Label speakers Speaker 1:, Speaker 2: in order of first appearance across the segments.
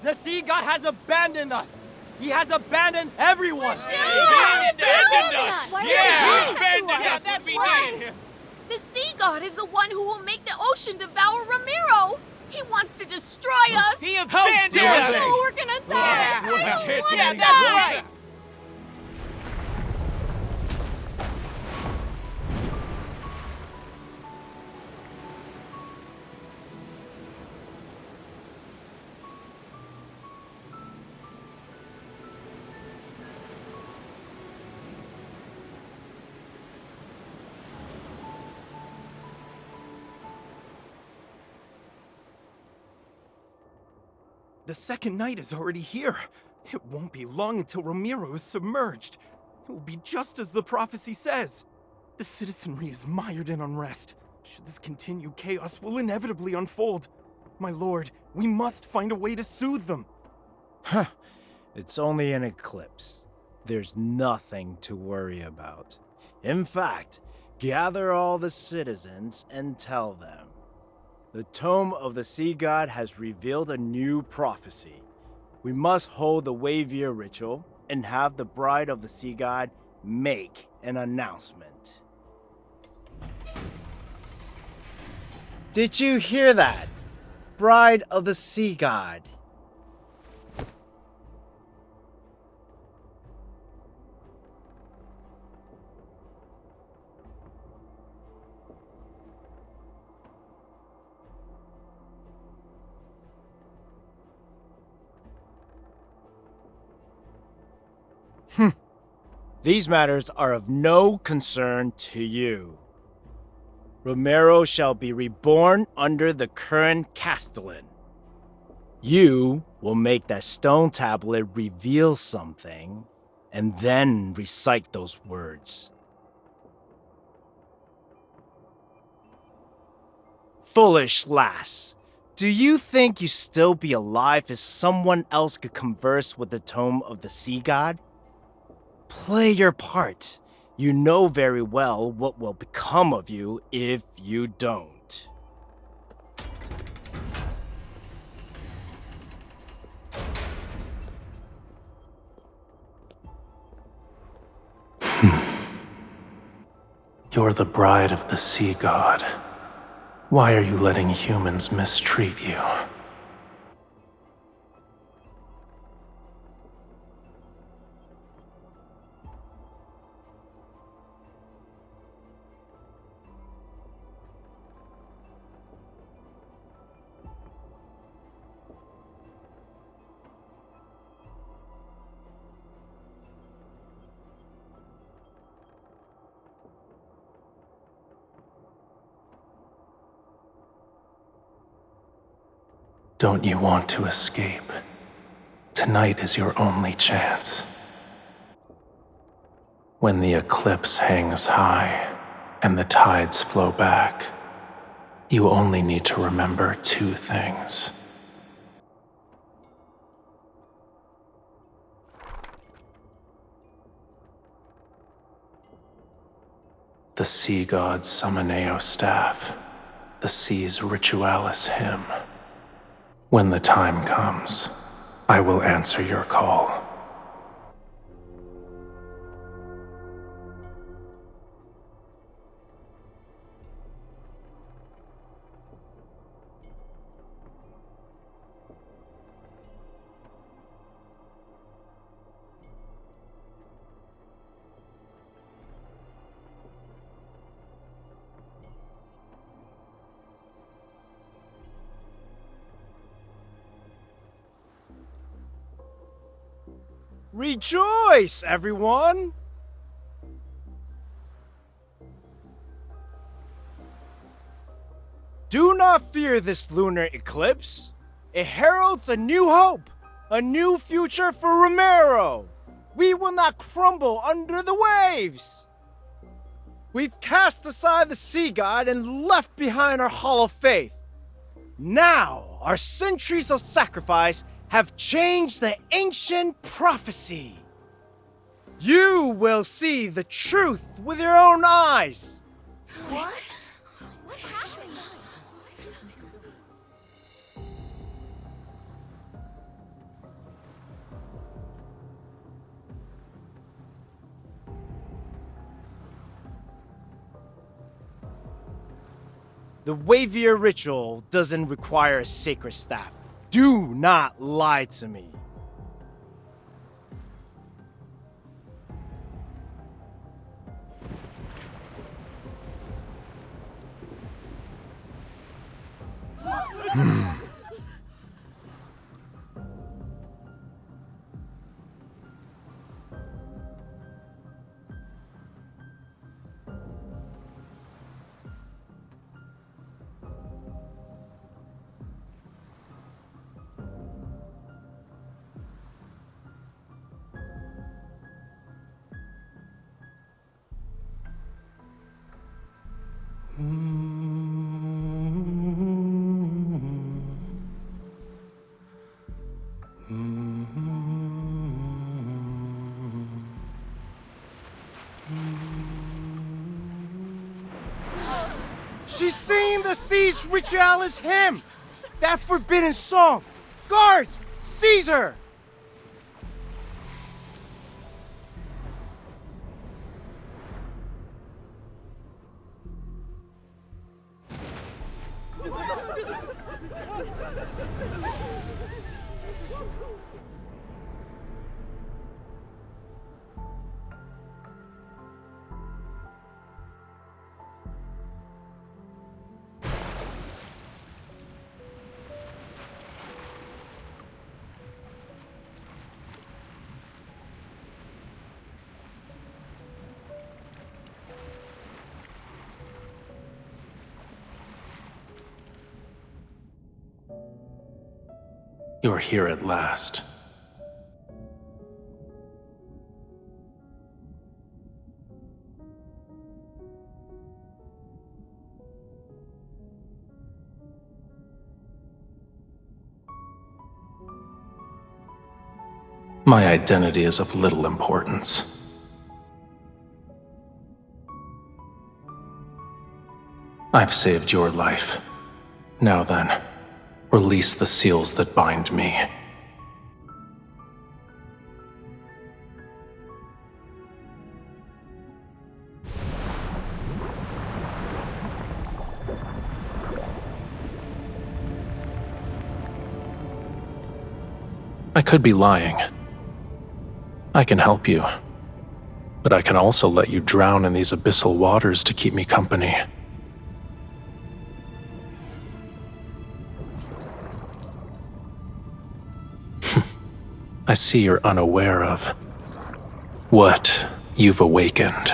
Speaker 1: The sea god has abandoned us! He has abandoned everyone!
Speaker 2: He abandoned us!
Speaker 3: Yeah,
Speaker 2: he abandoned us!
Speaker 3: that's
Speaker 2: We
Speaker 3: right.
Speaker 2: did.
Speaker 3: The sea god is the one who will make the ocean devour Romirro. He wants to destroy us.
Speaker 2: He abandoned
Speaker 1: dare
Speaker 2: us!
Speaker 1: they?
Speaker 3: Oh, we're gonna die.
Speaker 2: Yeah,
Speaker 3: I don't wanna
Speaker 2: that's
Speaker 3: die.
Speaker 2: right!
Speaker 4: The second night is already here. It won't be long until Romirro is submerged. It will be just as the prophecy says. The citizenry is mired in unrest. Should this continue, chaos will inevitably unfold. My lord, we must find a way to soothe them.
Speaker 5: Huh. It's only an eclipse. There's nothing to worry about. In fact, gather all the citizens and tell them. The tome of the sea god has revealed a new prophecy. We must hold the Wavier ritual and have the bride of the sea god make an announcement. Did you hear that? Bride of the sea god. These matters are of no concern to you. Romirro shall be reborn under the current Castellan. You will make that stone tablet reveal something, and then recite those words. Foolish lass, do you think you still be alive if someone else could converse with the tome of the sea god? Play your part. You know very well what will become of you if you don't.
Speaker 6: You're the bride of the sea god. Why are you letting humans mistreat you? Don't you want to escape? Tonight is your only chance. When the eclipse hangs high and the tides flow back, you only need to remember two things. The sea god's Summoneo staff, the sea's ritualis hymn. When the time comes, I will answer your call.
Speaker 5: Rejoice, everyone! Do not fear this lunar eclipse. It heralds a new hope, a new future for Romirro. We will not crumble under the waves. We've cast aside the sea god and left behind our hollow faith. Now, our centuries of sacrifice have changed the ancient prophecy. You will see the truth with your own eyes.
Speaker 3: What? What happened?
Speaker 5: The Wavier ritual doesn't require a sacred staff. Do not lie to me. She's singing the Sea's Ritualis hymn! That forbidden song! Guards! Seize her!
Speaker 6: You're here at last. My identity is of little importance. I've saved your life. Now then, release the seals that bind me. I could be lying. I can help you, but I can also let you drown in these abyssal waters to keep me company. I see you're unaware of what you've awakened.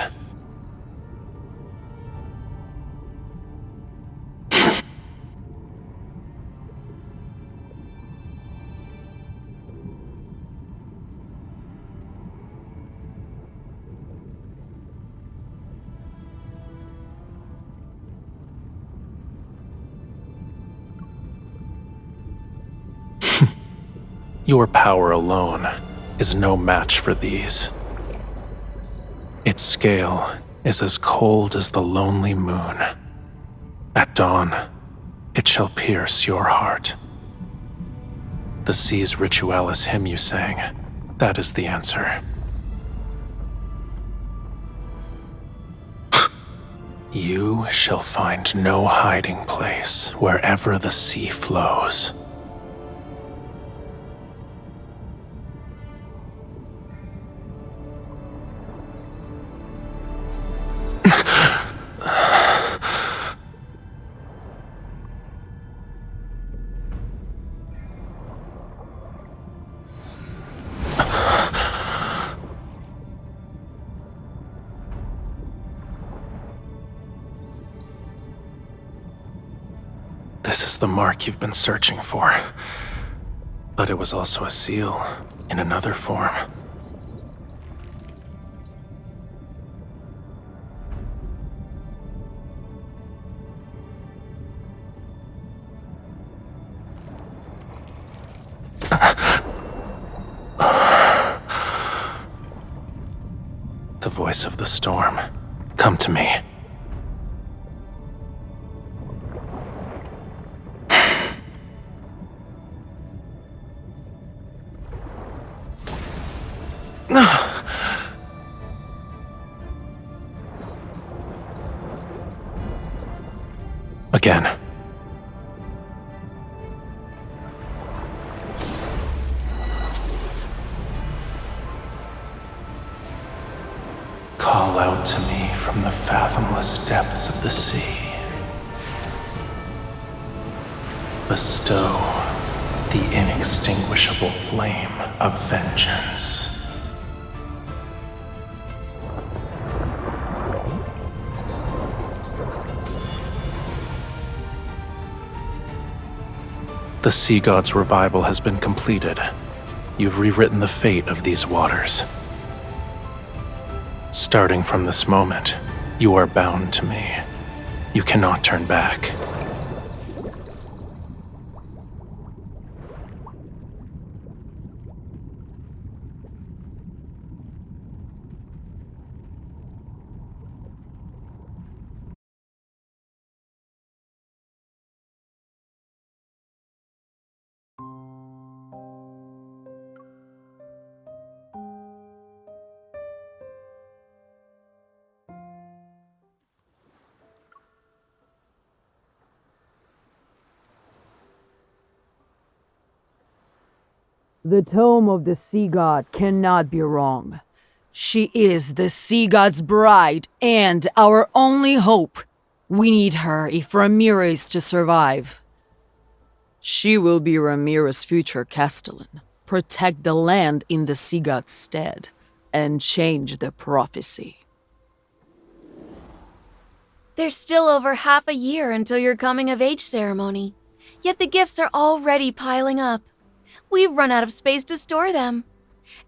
Speaker 6: Your power alone is no match for these. Its scale is as cold as the lonely moon. At dawn, it shall pierce your heart. The Sea's Ritualis hymn you sang, that is the answer. You shall find no hiding place wherever the sea flows. This is the mark you've been searching for. But it was also a seal in another form. The voice of the storm. Come to me. again. Call out to me from the fathomless depths of the sea. Bestow the inextinguishable flame of vengeance. The sea god's revival has been completed. You've rewritten the fate of these waters. Starting from this moment, you are bound to me. You cannot turn back.
Speaker 7: The tome of the sea god cannot be wrong. She is the sea god's bride and our only hope. We need her if Romirro is to survive. She will be Romirro's future castellan, protect the land in the sea god's stead, and change the prophecy.
Speaker 3: There's still over half a year until your coming-of-age ceremony, yet the gifts are already piling up. We've run out of space to store them.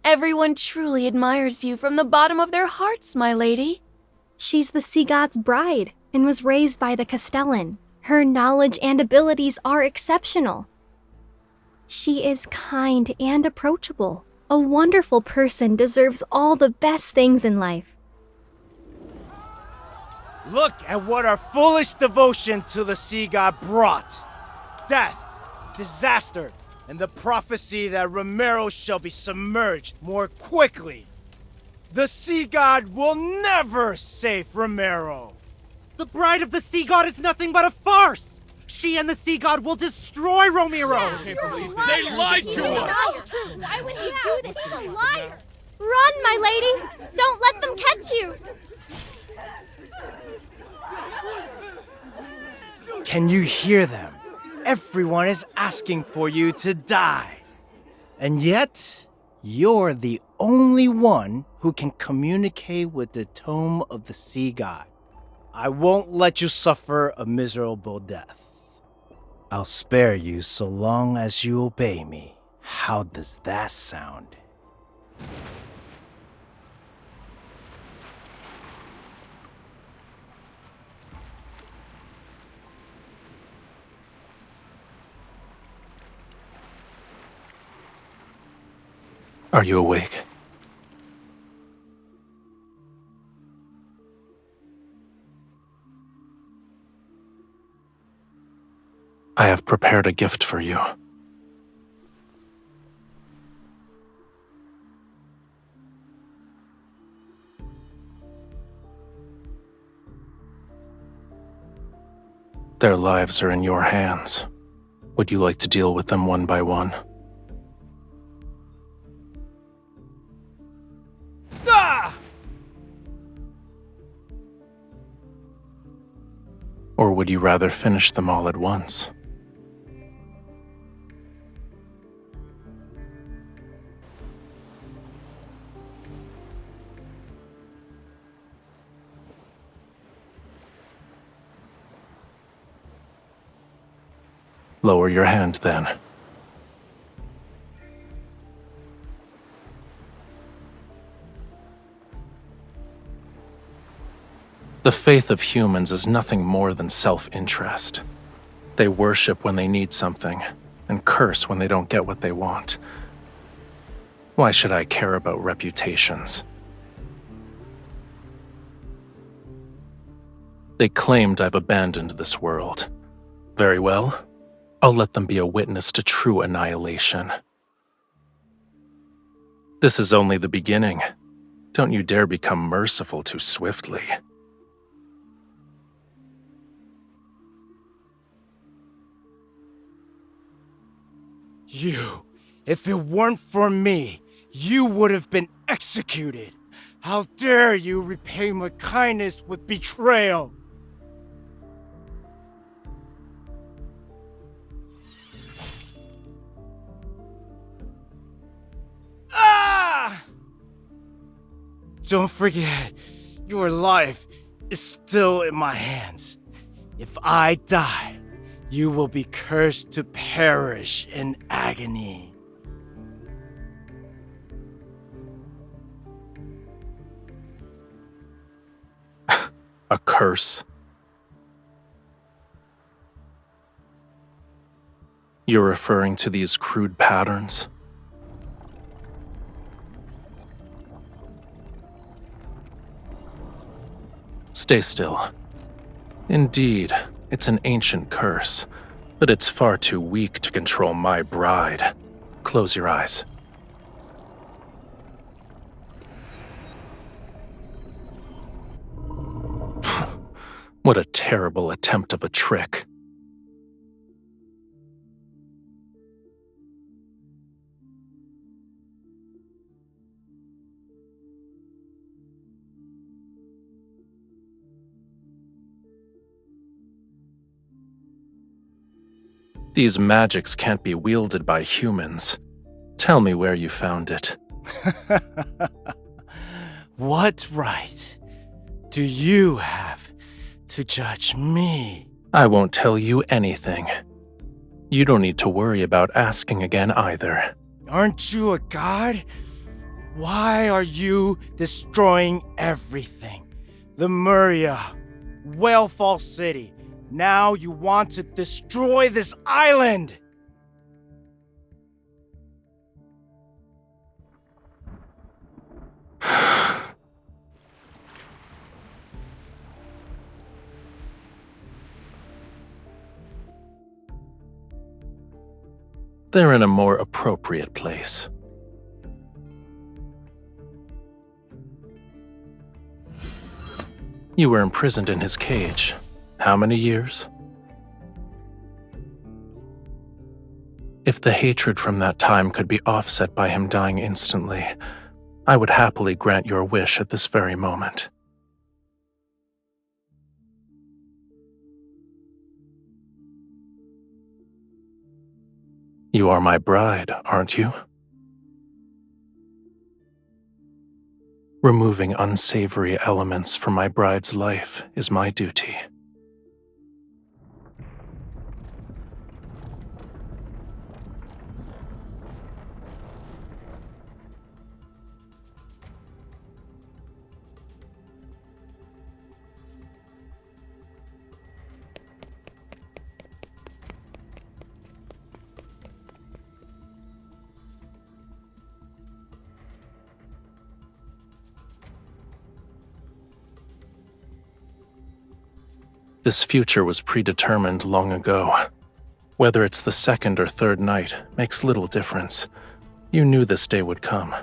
Speaker 3: Everyone truly admires you from the bottom of their hearts, my lady.
Speaker 2: She's the sea god's bride and was raised by the Castellan. Her knowledge and abilities are exceptional. She is kind and approachable. A wonderful person deserves all the best things in life.
Speaker 5: Look at what our foolish devotion to the sea god brought. Death, disaster, and the prophecy that Romirro shall be submerged more quickly. The sea god will never save Romirro.
Speaker 8: The bride of the sea god is nothing but a farce! She and the sea god will destroy Romirro!
Speaker 2: They lied to us! Why would he do this? He's a liar! Run, my lady! Don't let them catch you!
Speaker 5: Can you hear them? Everyone is asking for you to die. And yet, you're the only one who can communicate with the tome of the sea god. I won't let you suffer a miserable death. I'll spare you so long as you obey me. How does that sound?
Speaker 6: Are you awake? I have prepared a gift for you. Their lives are in your hands. Would you like to deal with them one by one? Or would you rather finish them all at once? Lower your hand, then. The faith of humans is nothing more than self-interest. They worship when they need something, and curse when they don't get what they want. Why should I care about reputations? They claimed I've abandoned this world. Very well. I'll let them be a witness to true annihilation. This is only the beginning. Don't you dare become merciful too swiftly.
Speaker 5: If it weren't for me, you would have been executed. How dare you repay my kindness with betrayal? Ah! Don't forget, your life is still in my hands. If I die, you will be cursed to perish in agony.
Speaker 6: A curse? You're referring to these crude patterns? Stay still. Indeed, it's an ancient curse, but it's far too weak to control my bride. Close your eyes. What a terrible attempt of a trick. These magics can't be wielded by humans. Tell me where you found it.
Speaker 5: What right do you have to judge me?
Speaker 6: I won't tell you anything. You don't need to worry about asking again either.
Speaker 5: Aren't you a god? Why are you destroying everything? The Muria, Whalefall City. Now you want to destroy this island!
Speaker 6: They're in a more appropriate place. You were imprisoned in his cage. How many years? If the hatred from that time could be offset by him dying instantly, I would happily grant your wish at this very moment. You are my bride, aren't you? Removing unsavory elements from my bride's life is my duty. This future was predetermined long ago. Whether it's the second or third night makes little difference. You knew this day would come.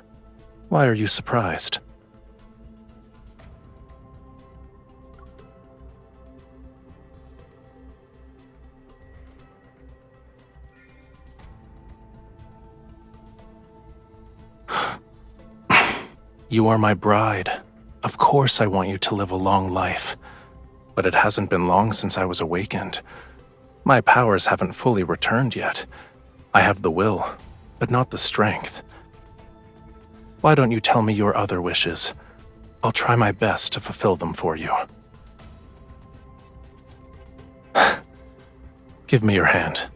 Speaker 6: Why are you surprised? You are my bride. Of course I want you to live a long life. But it hasn't been long since I was awakened. My powers haven't fully returned yet. I have the will, but not the strength. Why don't you tell me your other wishes? I'll try my best to fulfill them for you. Give me your hand.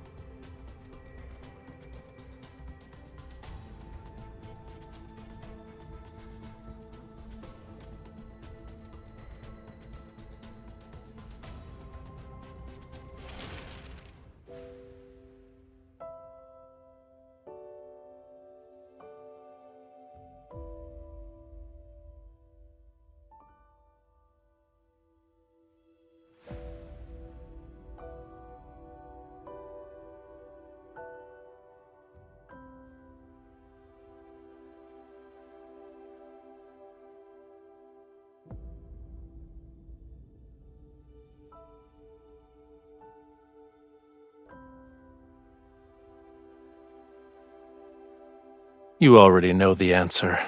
Speaker 6: You already know the answer,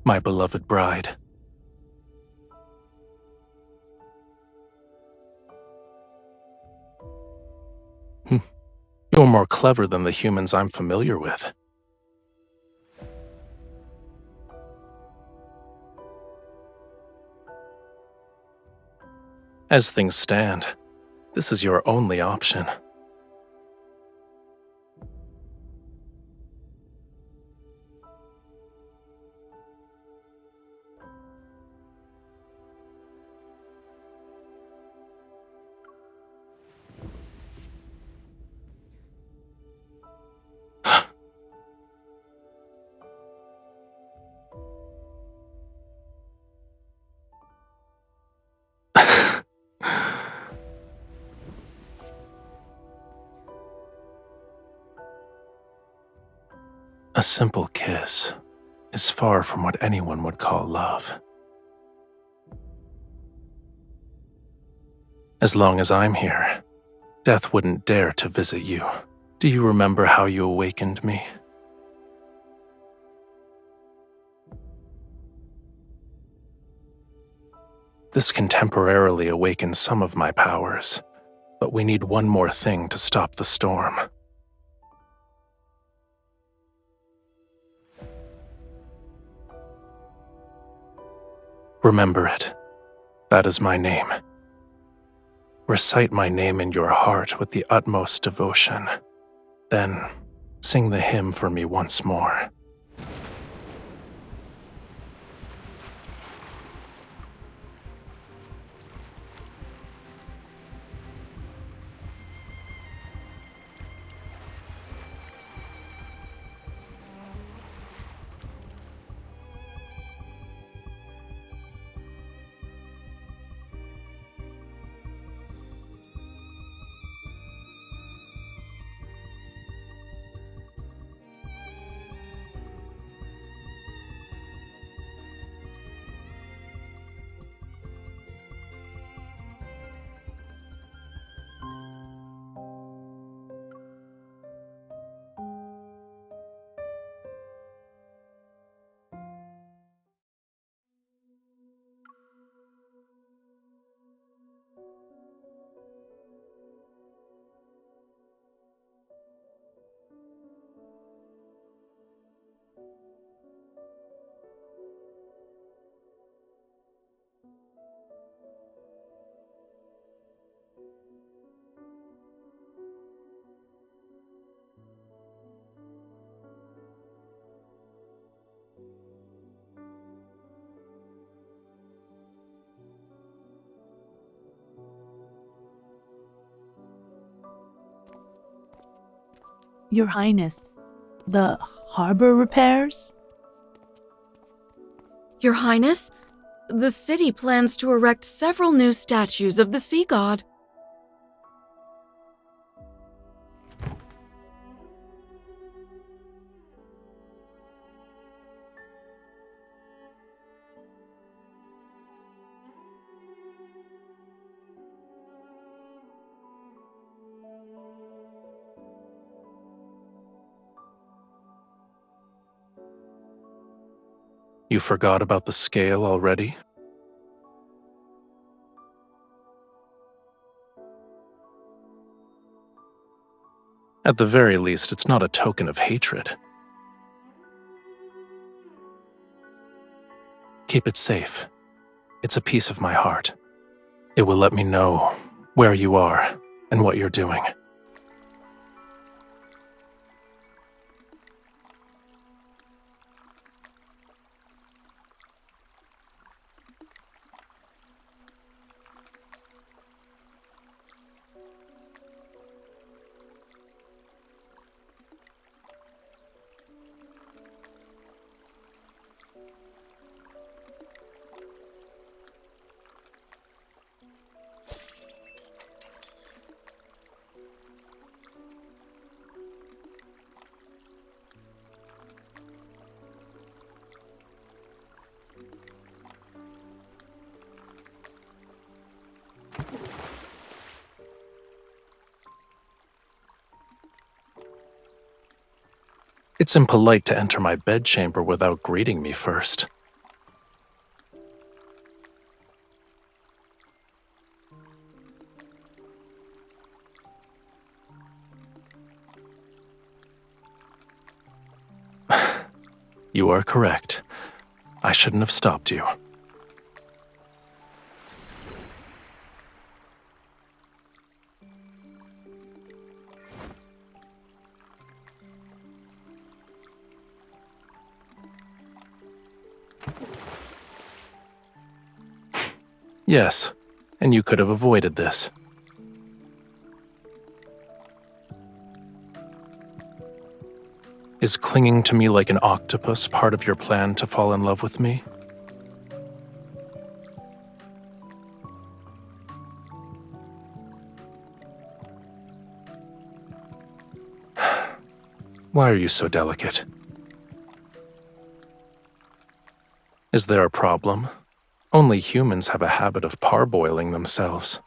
Speaker 6: my beloved bride. You're more clever than the humans I'm familiar with. As things stand, this is your only option. A simple kiss is far from what anyone would call love. As long as I'm here, death wouldn't dare to visit you. Do you remember how you awakened me? This can temporarily awaken some of my powers, but we need one more thing to stop the storm. Remember it. That is my name. Recite my name in your heart with the utmost devotion. Then, sing the hymn for me once more.
Speaker 9: Your Highness, the harbor repairs?
Speaker 3: Your Highness, the city plans to erect several new statues of the sea god.
Speaker 6: You forgot about the scale already? At the very least, it's not a token of hatred. Keep it safe. It's a piece of my heart. It will let me know where you are and what you're doing. It's impolite to enter my bedchamber without greeting me first. You are correct. I shouldn't have stopped you. Yes, and you could have avoided this. Is clinging to me like an octopus part of your plan to fall in love with me? Why are you so delicate? Is there a problem? Only humans have a habit of parboiling themselves.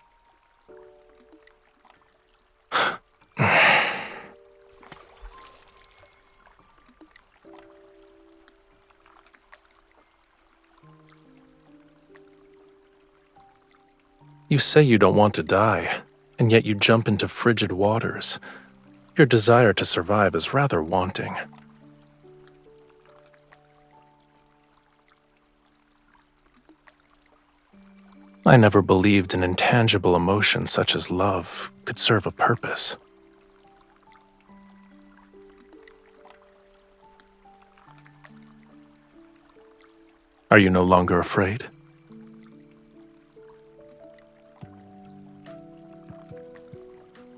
Speaker 6: You say you don't want to die, and yet you jump into frigid waters. Your desire to survive is rather wanting. I never believed an intangible emotion such as love could serve a purpose. Are you no longer afraid?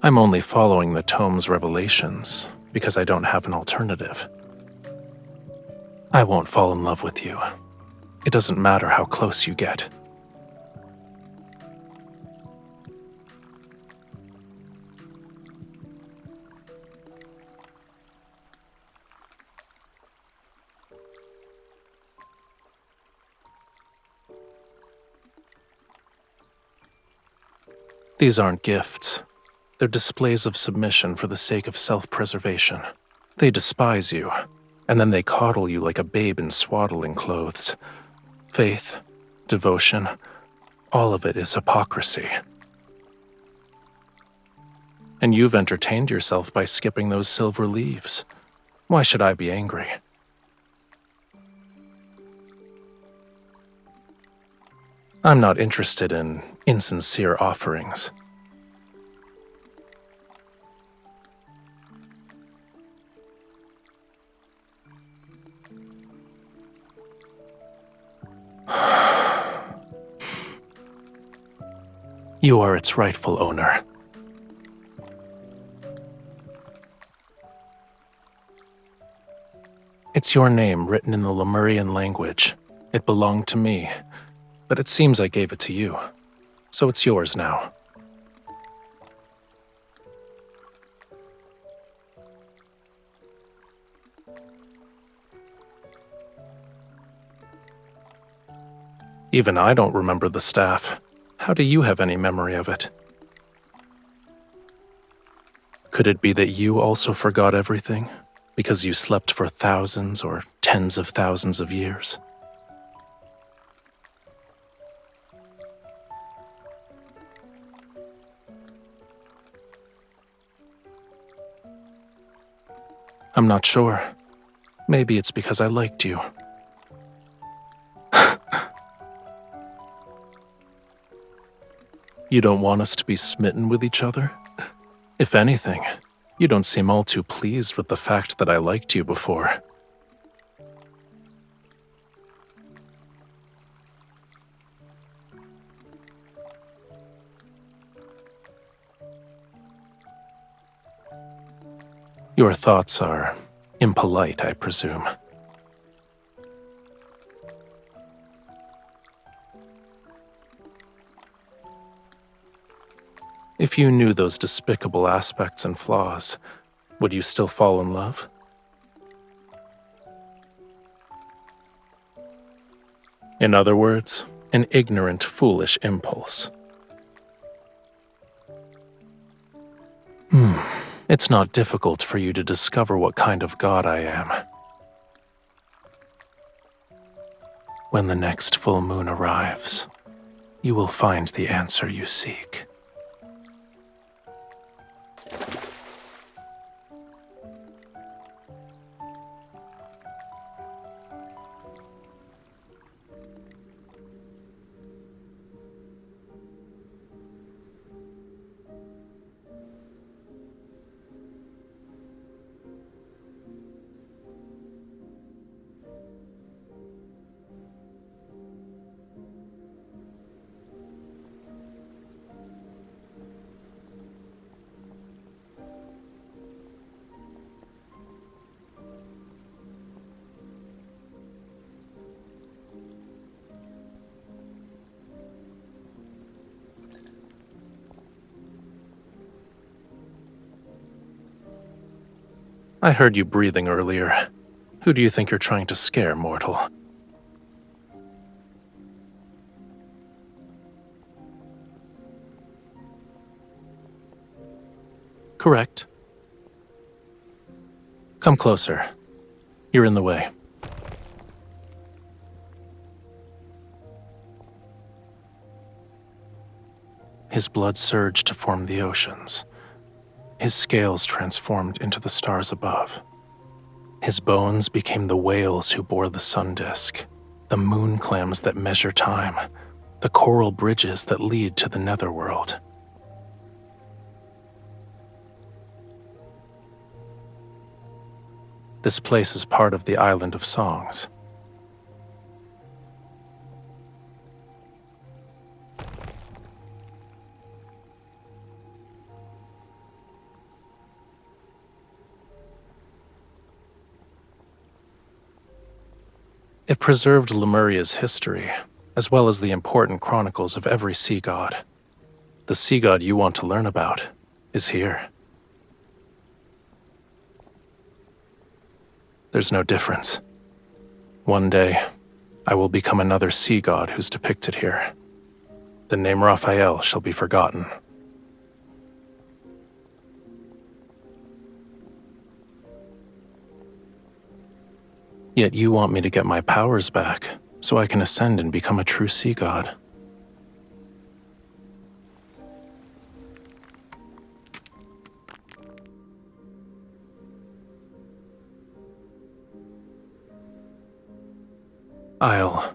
Speaker 6: I'm only following the tome's revelations because I don't have an alternative. I won't fall in love with you. It doesn't matter how close you get. These aren't gifts. They're displays of submission for the sake of self-preservation. They despise you, and then they coddle you like a babe in swaddling clothes. Faith, devotion, all of it is hypocrisy. And you've entertained yourself by skipping those silver leaves. Why should I be angry? I'm not interested in insincere offerings. You are its rightful owner. It's your name written in the Lemurian language. It belonged to me, but it seems I gave it to you, so it's yours now. Even I don't remember the staff. How do you have any memory of it? Could it be that you also forgot everything, because you slept for thousands or tens of thousands of years? I'm not sure. Maybe it's because I liked you. You don't want us to be smitten with each other? If anything, you don't seem all too pleased with the fact that I liked you before. Your thoughts are impolite, I presume. If you knew those despicable aspects and flaws, would you still fall in love? In other words, an ignorant, foolish impulse. It's not difficult for you to discover what kind of god I am. When the next full moon arrives, you will find the answer you seek. I heard you breathing earlier. Who do you think you're trying to scare, mortal? Correct. Come closer. You're in the way. His blood surged to form the oceans. His scales transformed into the stars above. His bones became the whales who bore the sun disk, the moon clams that measure time, the coral bridges that lead to the netherworld. This place is part of the Island of Songs. It preserved Lemuria's history, as well as the important chronicles of every sea god. The sea god you want to learn about is here. There's no difference. One day, I will become another sea god who's depicted here. The name Rafayel shall be forgotten. Yet you want me to get my powers back, so I can ascend and become a true sea god. I'll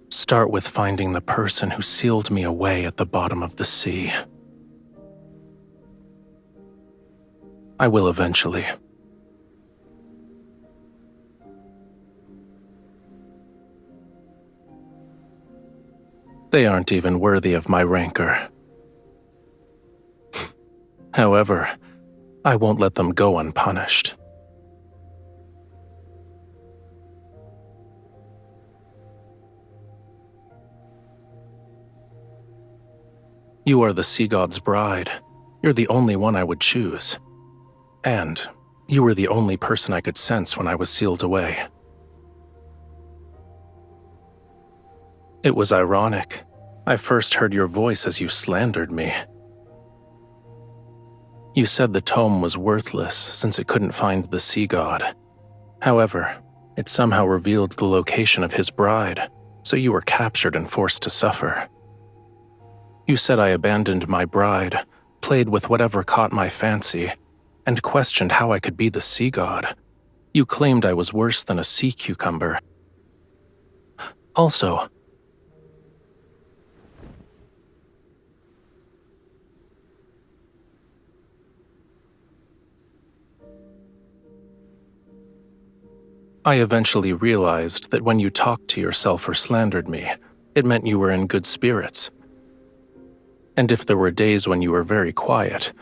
Speaker 6: start with finding the person who sealed me away at the bottom of the sea. I will eventually. They aren't even worthy of my rancor. However, I won't let them go unpunished. You are the sea god's bride. You're the only one I would choose. And you were the only person I could sense when I was sealed away. It was ironic. I first heard your voice as you slandered me. You said the tome was worthless since it couldn't find the sea god. However, it somehow revealed the location of his bride, so you were captured and forced to suffer. You said I abandoned my bride, played with whatever caught my fancy, and questioned how I could be the sea god. You claimed I was worse than a sea cucumber. Also, I eventually realized that when you talked to yourself or slandered me, it meant you were in good spirits. And if there were days when you were very quiet,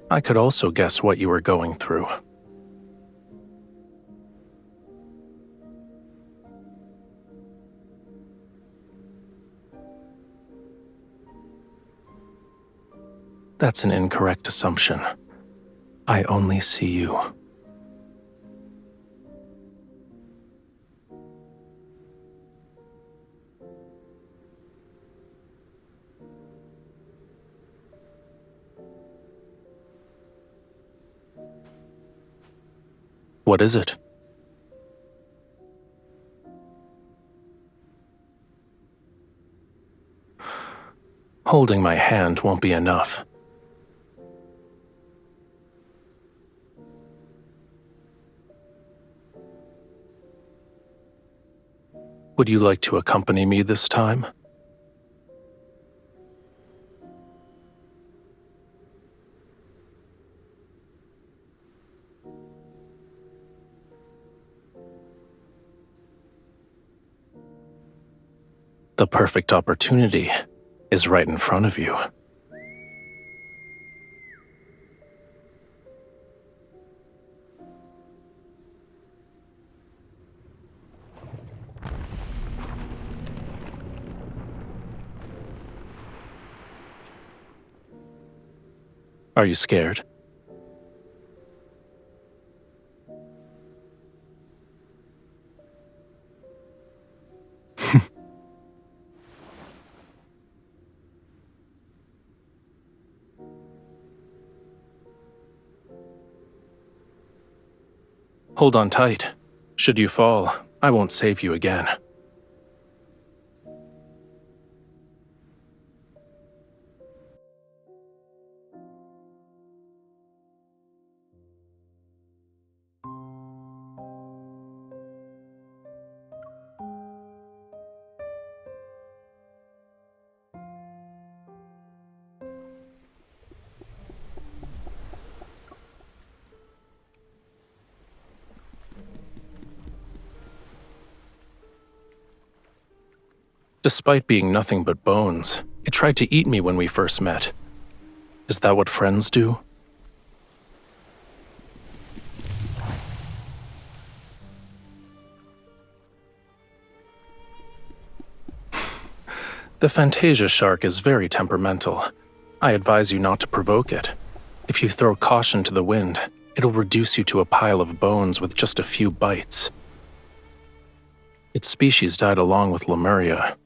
Speaker 6: I could also guess what you were going through. That's an incorrect assumption. I only see you. What is it? Holding my hand won't be enough. Would you like to accompany me this time? The perfect opportunity is right in front of you. Are you scared? Hold on tight. Should you fall, I won't save you again. Despite being nothing but bones, it tried to eat me when we first met. Is that what friends do? The Fantasia shark is very temperamental. I advise you not to provoke it. If you throw caution to the wind, it'll reduce you to a pile of bones with just a few bites. Its species died along with Lemuria.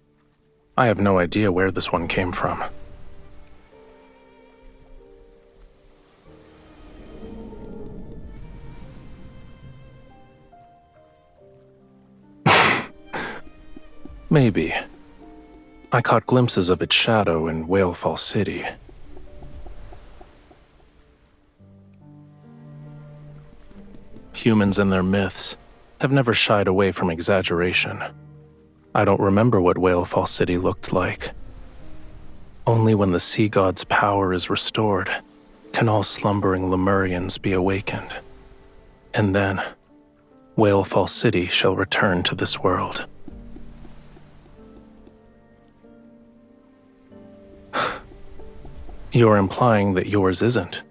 Speaker 6: I have no idea where this one came from. Maybe. I caught glimpses of its shadow in Whalefall City. Humans and their myths have never shied away from exaggeration. I don't remember what Whalefall City looked like. Only when the sea god's power is restored can all slumbering Lemurians be awakened. And then, Whalefall City shall return to this world. You're implying that yours isn't.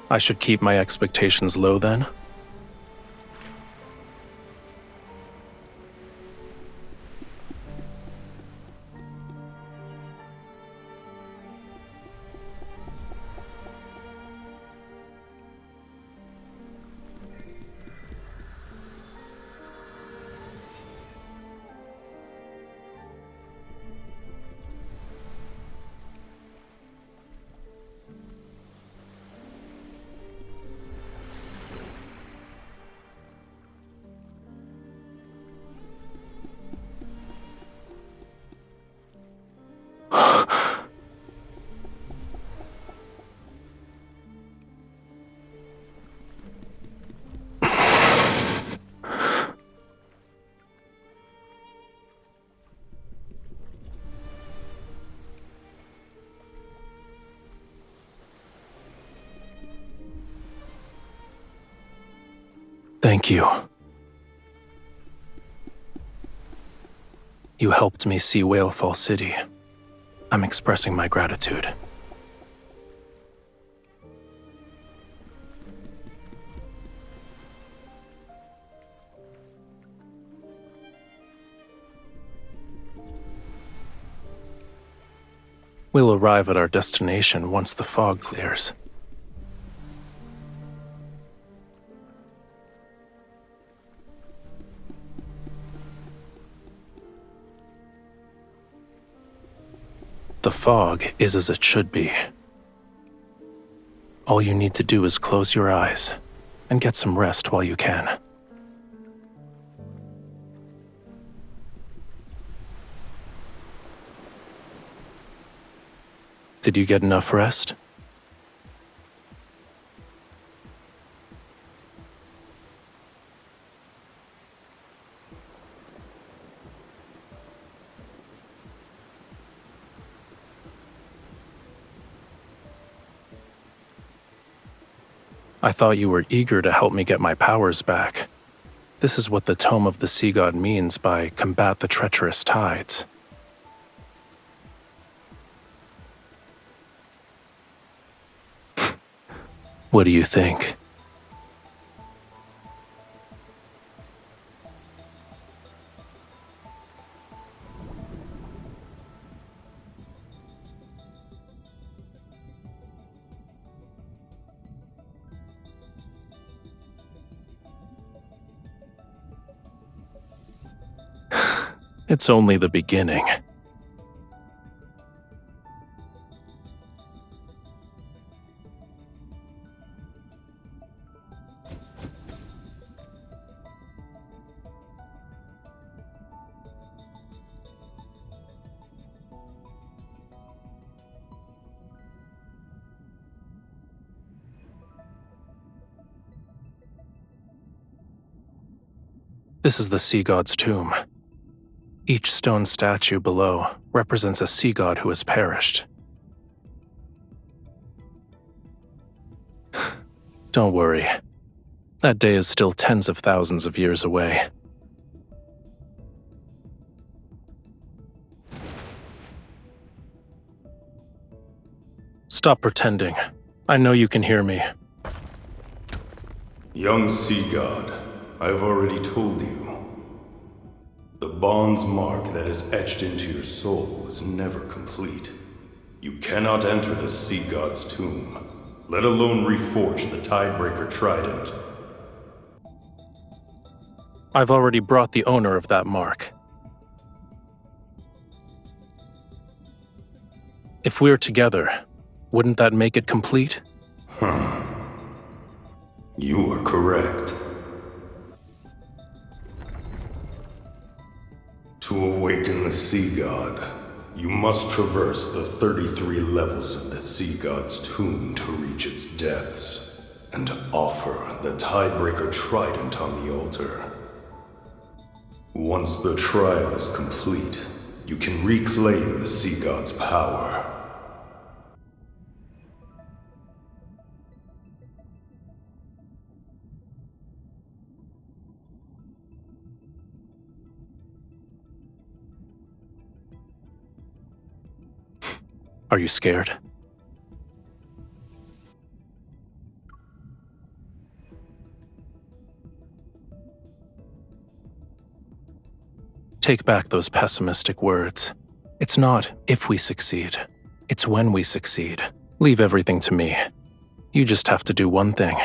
Speaker 6: I should keep my expectations low then? Thank you. You helped me see Whalefall City. I'm expressing my gratitude. We'll arrive at our destination once the fog clears. The fog is as it should be. All you need to do is close your eyes and get some rest while you can. Did you get enough rest? I thought you were eager to help me get my powers back. This is what the Tome of the Sea God means by combat the treacherous tides. What do you think? It's only the beginning. This is the Sea God's tomb. Each stone statue below represents a sea god who has perished. Don't worry. That day is still tens of thousands of years away. Stop pretending. I know you can hear me.
Speaker 10: Young sea god, I've already told you. The bond's mark that is etched into your soul was never complete. You cannot enter the sea god's tomb, let alone reforge the Tidebreaker Trident.
Speaker 6: I've already brought the owner of that mark. If we're together, wouldn't that make it complete?
Speaker 10: You are correct. To awaken the Sea God, you must traverse the 33 levels of the Sea God's tomb to reach its depths, and offer the Tidebreaker Trident on the altar. Once the trial is complete, you can reclaim the Sea God's power.
Speaker 6: Are you scared? Take back those pessimistic words. It's not if we succeed, it's when we succeed. Leave everything to me. You just have to do one thing.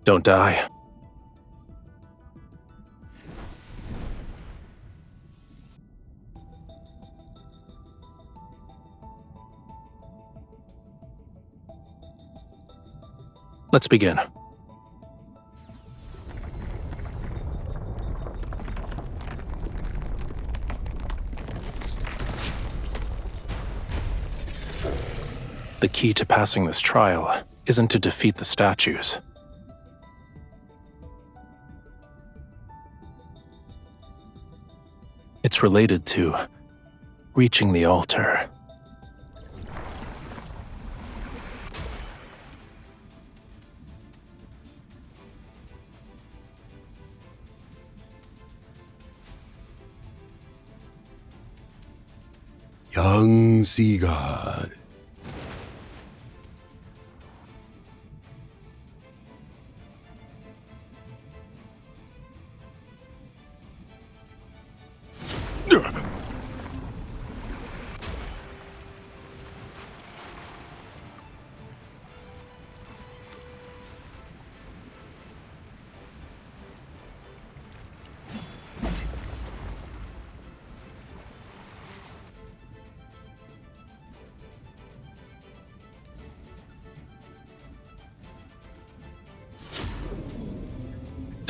Speaker 6: Don't die. Let's begin. The key to passing this trial isn't to defeat the statues. It's related to reaching the altar.
Speaker 10: Young Sea God.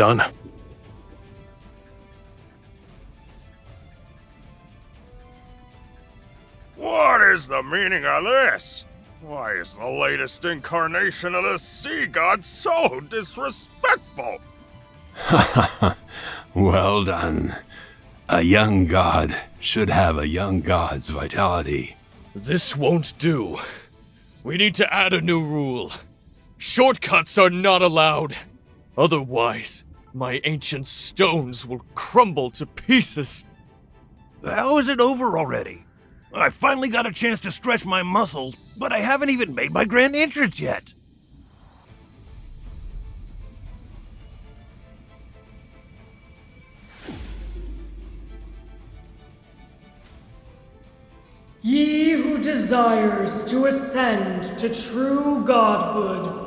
Speaker 6: Done?
Speaker 10: What is the meaning of this? Why is the latest incarnation of the sea god so disrespectful?
Speaker 11: Well done. A young god should have a young god's vitality.
Speaker 12: This won't do. We need to add a new rule. Shortcuts are not allowed. Otherwise, my ancient stones will crumble to pieces.
Speaker 13: How is it over already? I finally got a chance to stretch my muscles, but I haven't even made my grand entrance yet.
Speaker 14: Ye who desires to ascend to true godhood,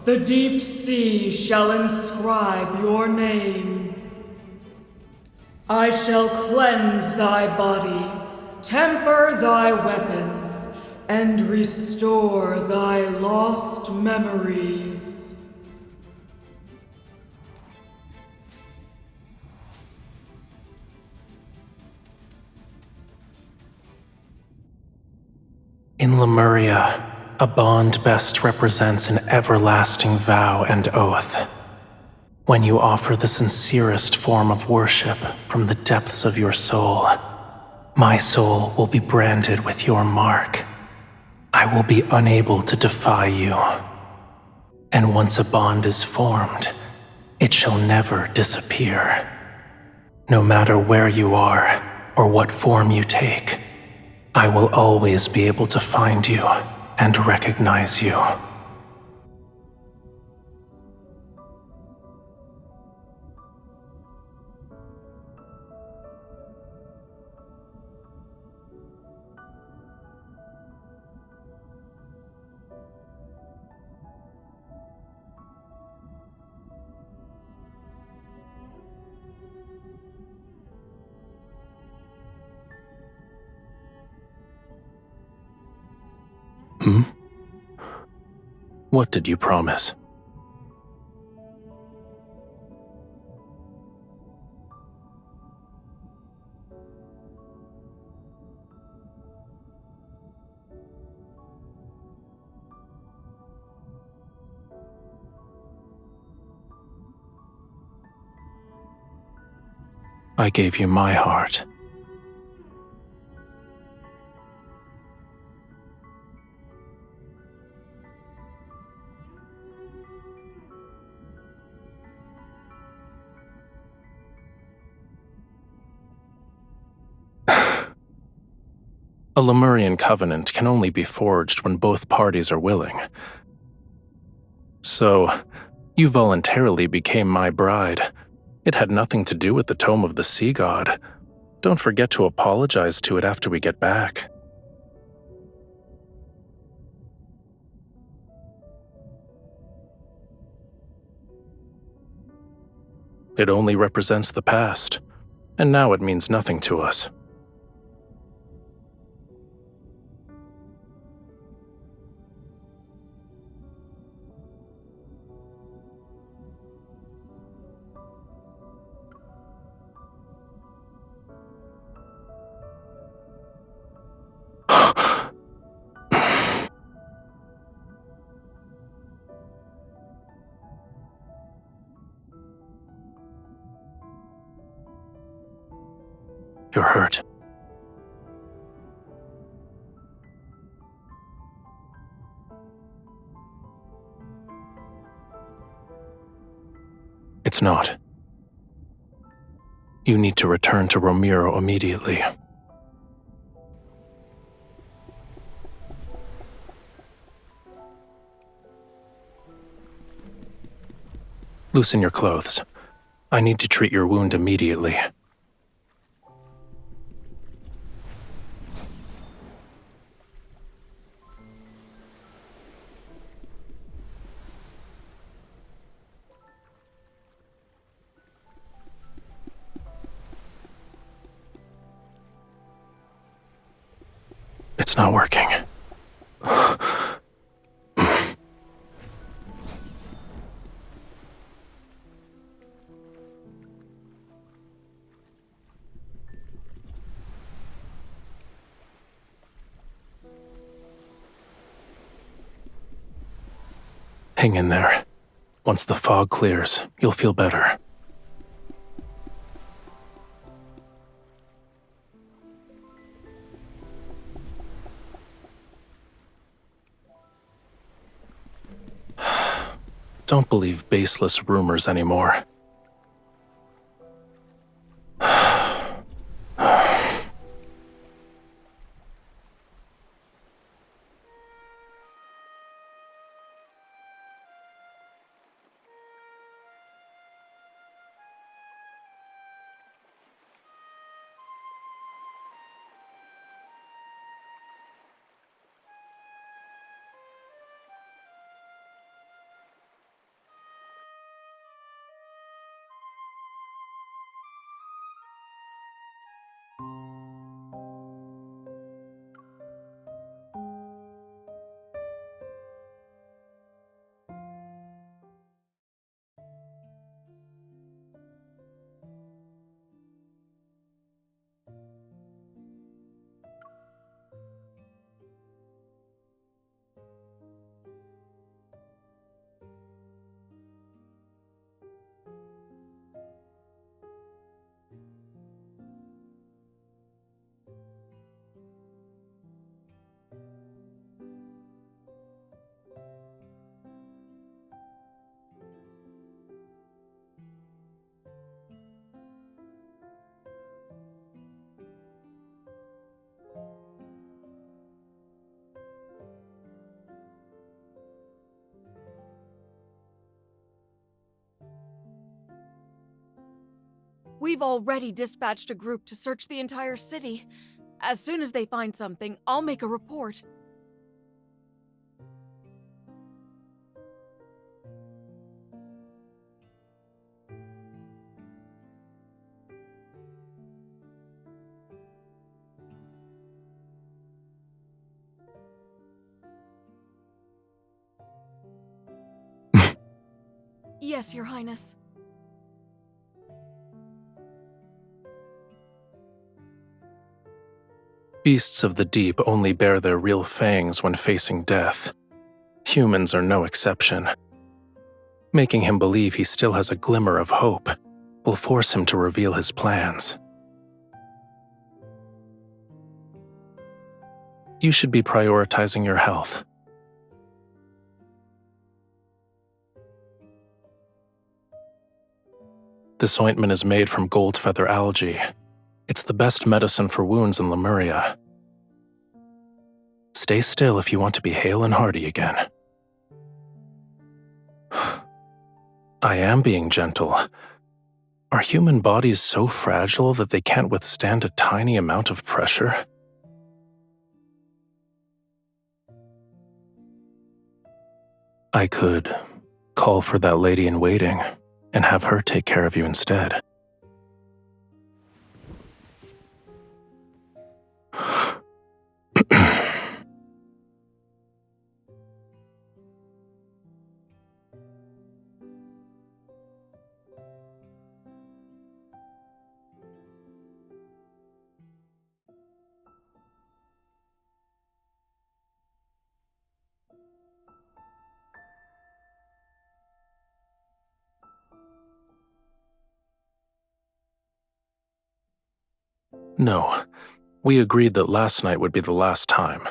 Speaker 14: the deep sea shall inscribe your name. I shall cleanse thy body, temper thy weapons, and restore thy lost memories.
Speaker 6: In Lemuria, a bond best represents an everlasting vow and oath. When you offer the sincerest form of worship from the depths of your soul, my soul will be branded with your mark. I will be unable to defy you. And once a bond is formed, it shall never disappear. No matter where you are or what form you take, I will always be able to find you and recognize you. What did you promise? I gave you my heart. A Lemurian covenant can only be forged when both parties are willing. So, you voluntarily became my bride. It had nothing to do with the Tome of the Sea God. Don't forget to apologize to it after we get back. It only represents the past, and now it means nothing to us. You're hurt. It's not. You need to return to Romirro immediately. Loosen your clothes. I need to treat your wound immediately. It's not working. Hang in there. Once the fog clears, you'll feel better. Don't believe baseless rumors anymore.
Speaker 3: We've already dispatched a group to search the entire city. As soon as they find something, I'll make a report. Yes, Your Highness.
Speaker 6: Beasts of the deep only bare their real fangs when facing death. Humans are no exception. Making him believe he still has a glimmer of hope will force him to reveal his plans. You should be prioritizing your health. This ointment is made from gold feather algae. It's the best medicine for wounds in Lemuria. Stay still if you want to be hale and hearty again. I am being gentle. Are human bodies so fragile that they can't withstand a tiny amount of pressure? I could call for that lady in waiting and have her take care of you instead. No, we agreed that last night would be the last time.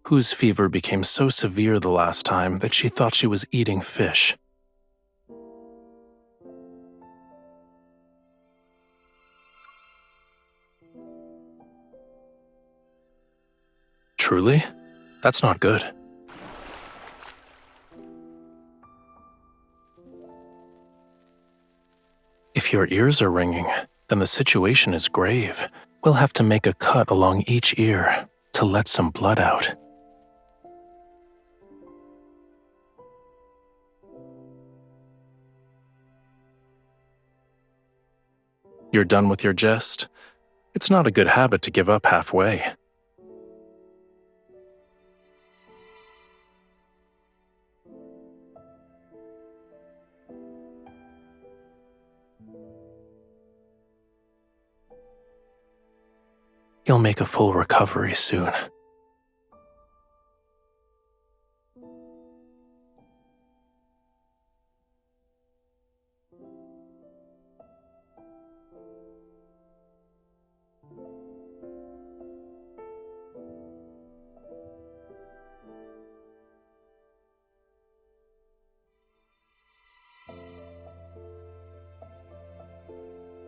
Speaker 6: Whose fever became so severe the last time that she thought she was eating fish. Truly? That's not good. If your ears are ringing, then the situation is grave. We'll have to make a cut along each ear to let some blood out. You're done with your jest? It's not a good habit to give up halfway. You'll make a full recovery soon.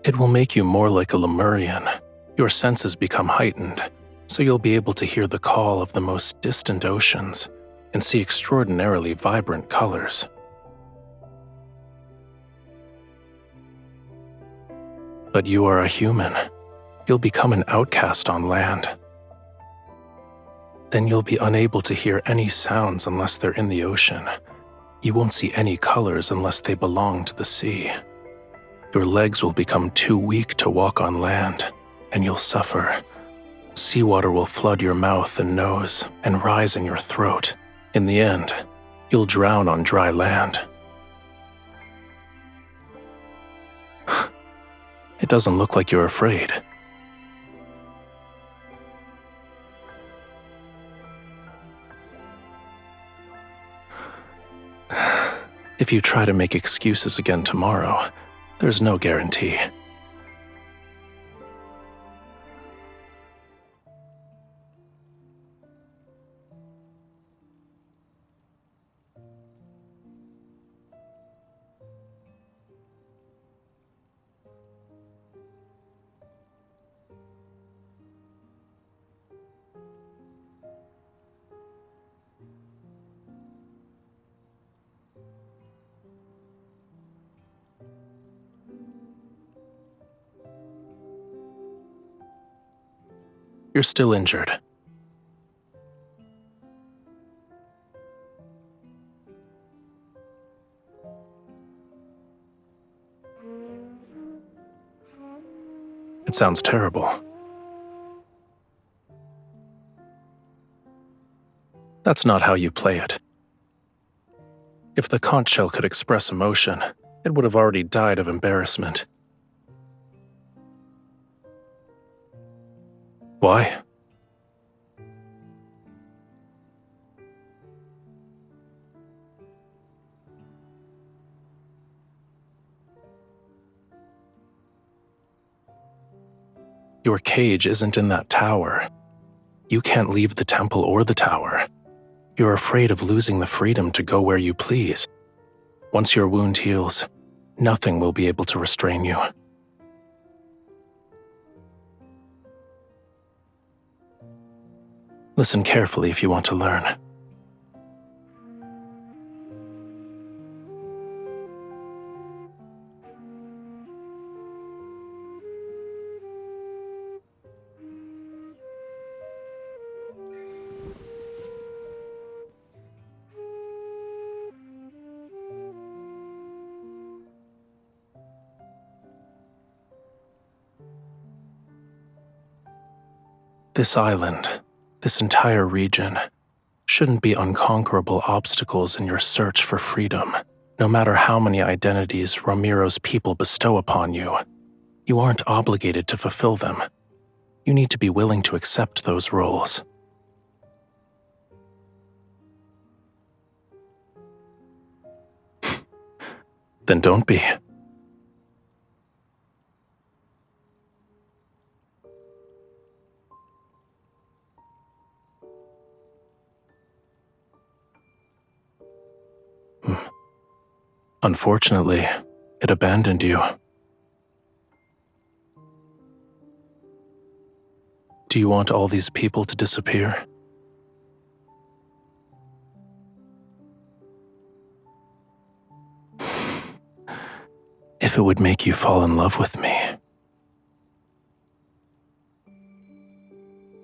Speaker 6: It will make you more like a Lemurian. Your senses become heightened, so you'll be able to hear the call of the most distant oceans and see extraordinarily vibrant colors. But you are a human. You'll become an outcast on land. Then you'll be unable to hear any sounds unless they're in the ocean. You won't see any colors unless they belong to the sea. Your legs will become too weak to walk on land, and you'll suffer. Seawater will flood your mouth and nose and rise in your throat. In the end, you'll drown on dry land. It doesn't look like you're afraid. If you try to make excuses again tomorrow, there's no guarantee. You're still injured. It sounds terrible. That's not how you play it. If the conch shell could express emotion, it would have already died of embarrassment. Why? Your cage isn't in that tower. You can't leave the temple or the tower. You're afraid of losing the freedom to go where you please. Once your wound heals, nothing will be able to restrain you. Listen carefully if you want to learn. This island, this entire region, shouldn't be unconquerable obstacles in your search for freedom. No matter how many identities Romirro's people bestow upon you, you aren't obligated to fulfill them. You need to be willing to accept those roles. Then don't be. Unfortunately, it abandoned you. Do you want all these people to disappear? If it would make you fall in love with me,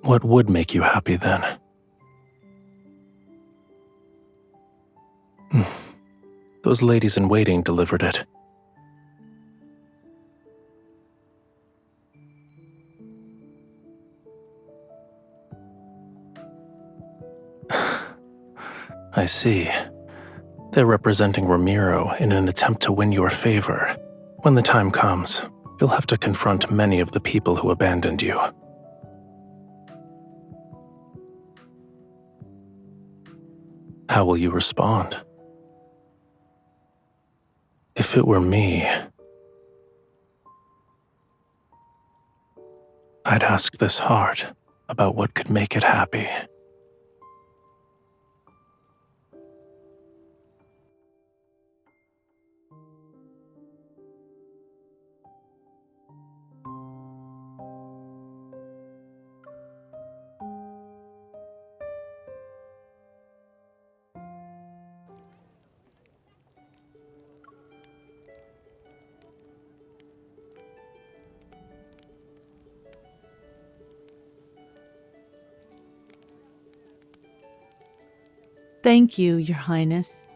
Speaker 6: what would make you happy then? Those ladies in waiting delivered it. I see. They're representing Romirro in an attempt to win your favor. When the time comes, you'll have to confront many of the people who abandoned you. How will you respond? If it were me, I'd ask this heart about what could make it happy.
Speaker 9: Thank you, Your Highness.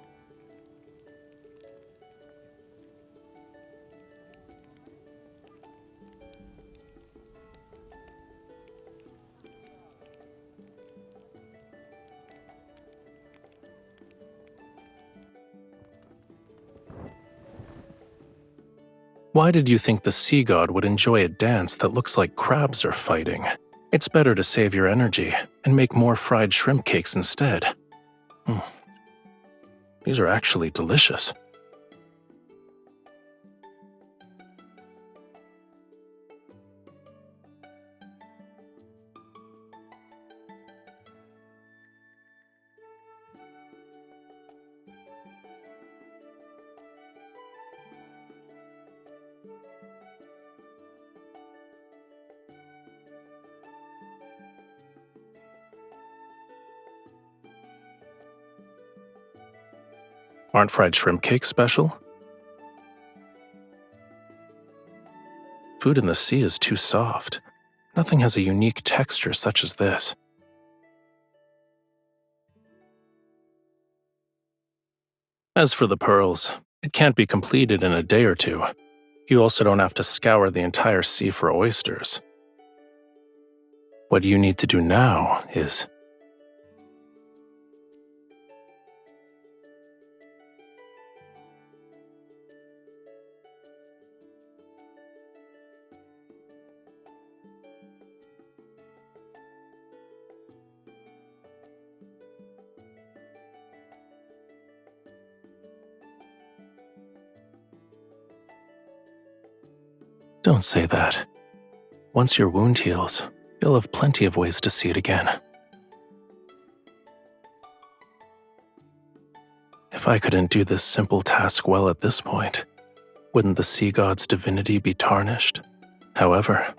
Speaker 6: Why did you think the sea god would enjoy a dance that looks like crabs are fighting? It's better to save your energy and make more fried shrimp cakes instead. These are actually delicious. Aren't fried shrimp cakes special? Food in the sea is too soft. Nothing has a unique texture such as this. As for the pearls, it can't be completed in a day or two. You also don't have to scour the entire sea for oysters. What you need to do now is Don't say that. Once your wound heals, you'll have plenty of ways to see it again. If I couldn't do this simple task well at this point, wouldn't the sea god's divinity be tarnished? However,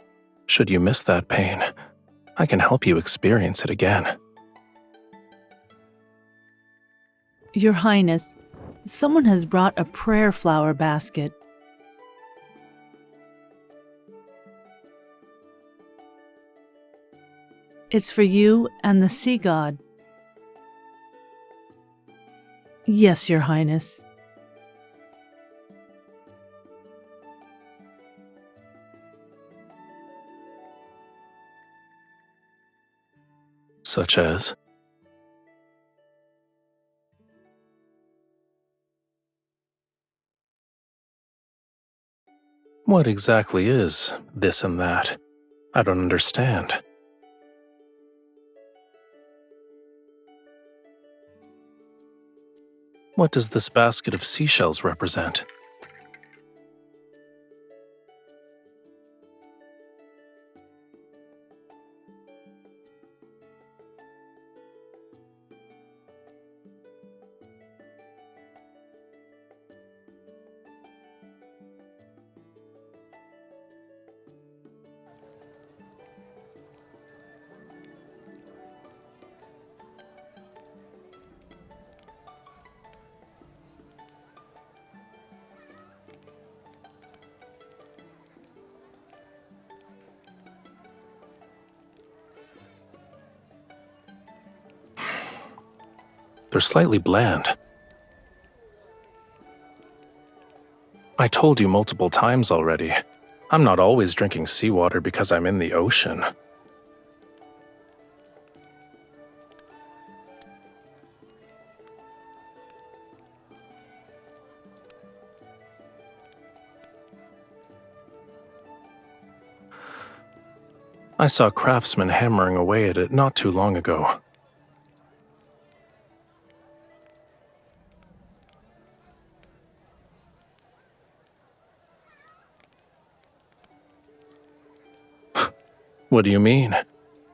Speaker 6: should you miss that pain, I can help you experience it again.
Speaker 9: Your Highness, someone has brought a prayer flower basket. It's for you and the sea god. Yes, Your Highness.
Speaker 6: Such as? What exactly is this and that? I don't understand. What does this basket of seashells represent? They're slightly bland. I told you multiple times already. I'm not always drinking seawater because I'm in the ocean. I saw craftsmen hammering away at it not too long ago. What do you mean?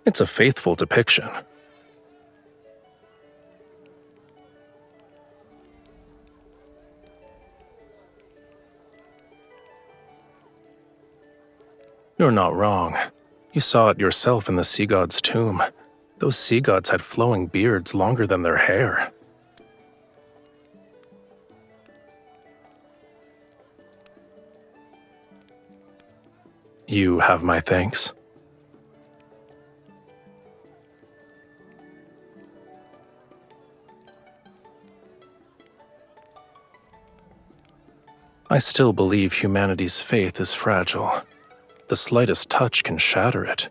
Speaker 6: It's a faithful depiction. You're not wrong. You saw it yourself in the sea god's tomb. Those sea gods had flowing beards longer than their hair. You have my thanks. I still believe humanity's faith is fragile. The slightest touch can shatter it.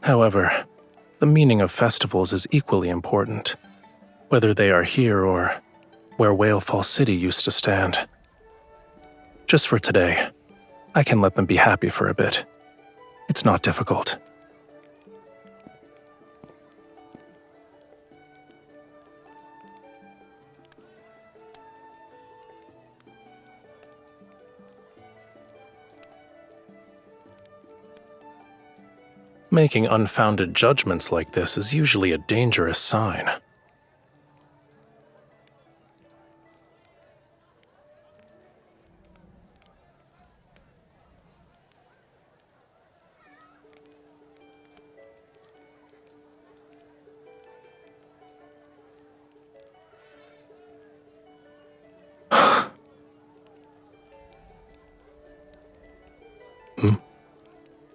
Speaker 6: However, the meaning of festivals is equally important, whether they are here or where Whalefall City used to stand. Just for today, I can let them be happy for a bit. It's not difficult. Making unfounded judgments like this is usually a dangerous sign.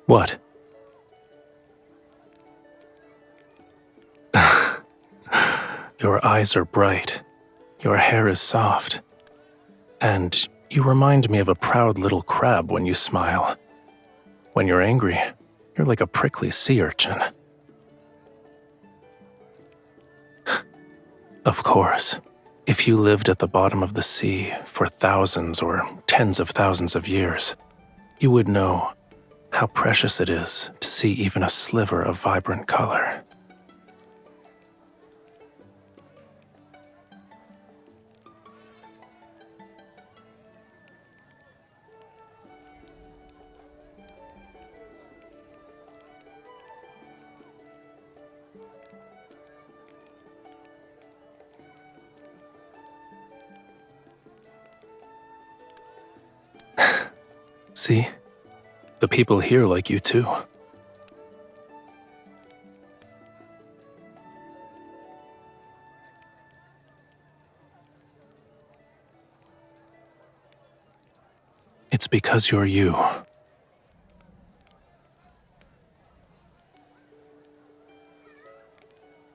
Speaker 6: What? Your eyes are bright, your hair is soft, and you remind me of a proud little crab when you smile. When you're angry, you're like a prickly sea urchin. Of course, if you lived at the bottom of the sea for thousands or tens of thousands of years, you would know how precious it is to see even a sliver of vibrant color. See? The people here like you too. It's because you're you.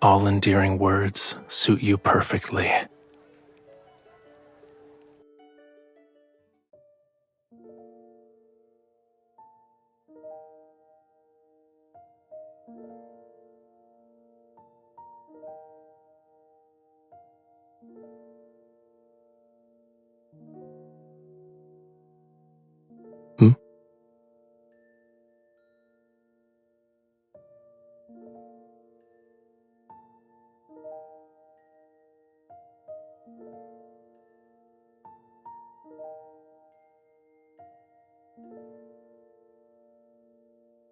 Speaker 6: All endearing words suit you perfectly.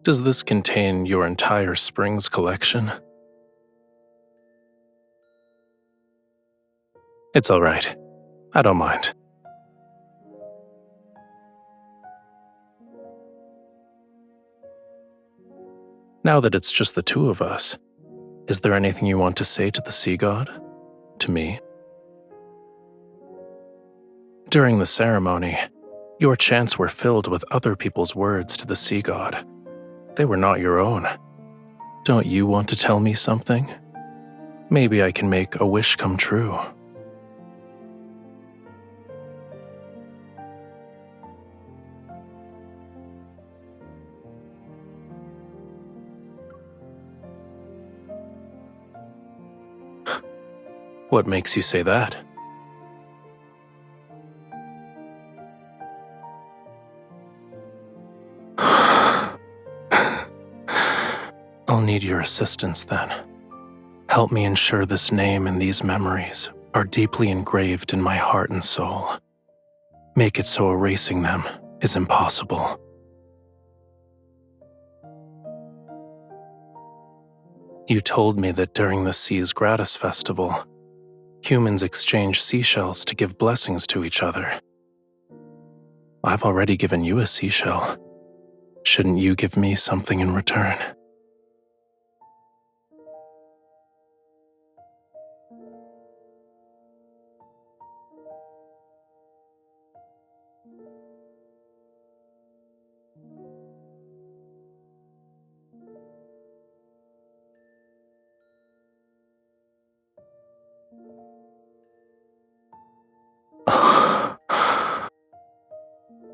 Speaker 6: Does this contain your entire Springs collection? It's all right. I don't mind. Now that it's just the two of us, is there anything you want to say to the sea god? To me? During the ceremony, your chants were filled with other people's words to the sea god. They were not your own. Don't you want to tell me something? Maybe I can make a wish come true. What makes you say that? I'll need your assistance then. Help me ensure this name and these memories are deeply engraved in my heart and soul. Make it so erasing them is impossible. You told me that during the Seas Gratis Festival, humans exchange seashells to give blessings to each other. I've already given you a seashell. Shouldn't you give me something in return?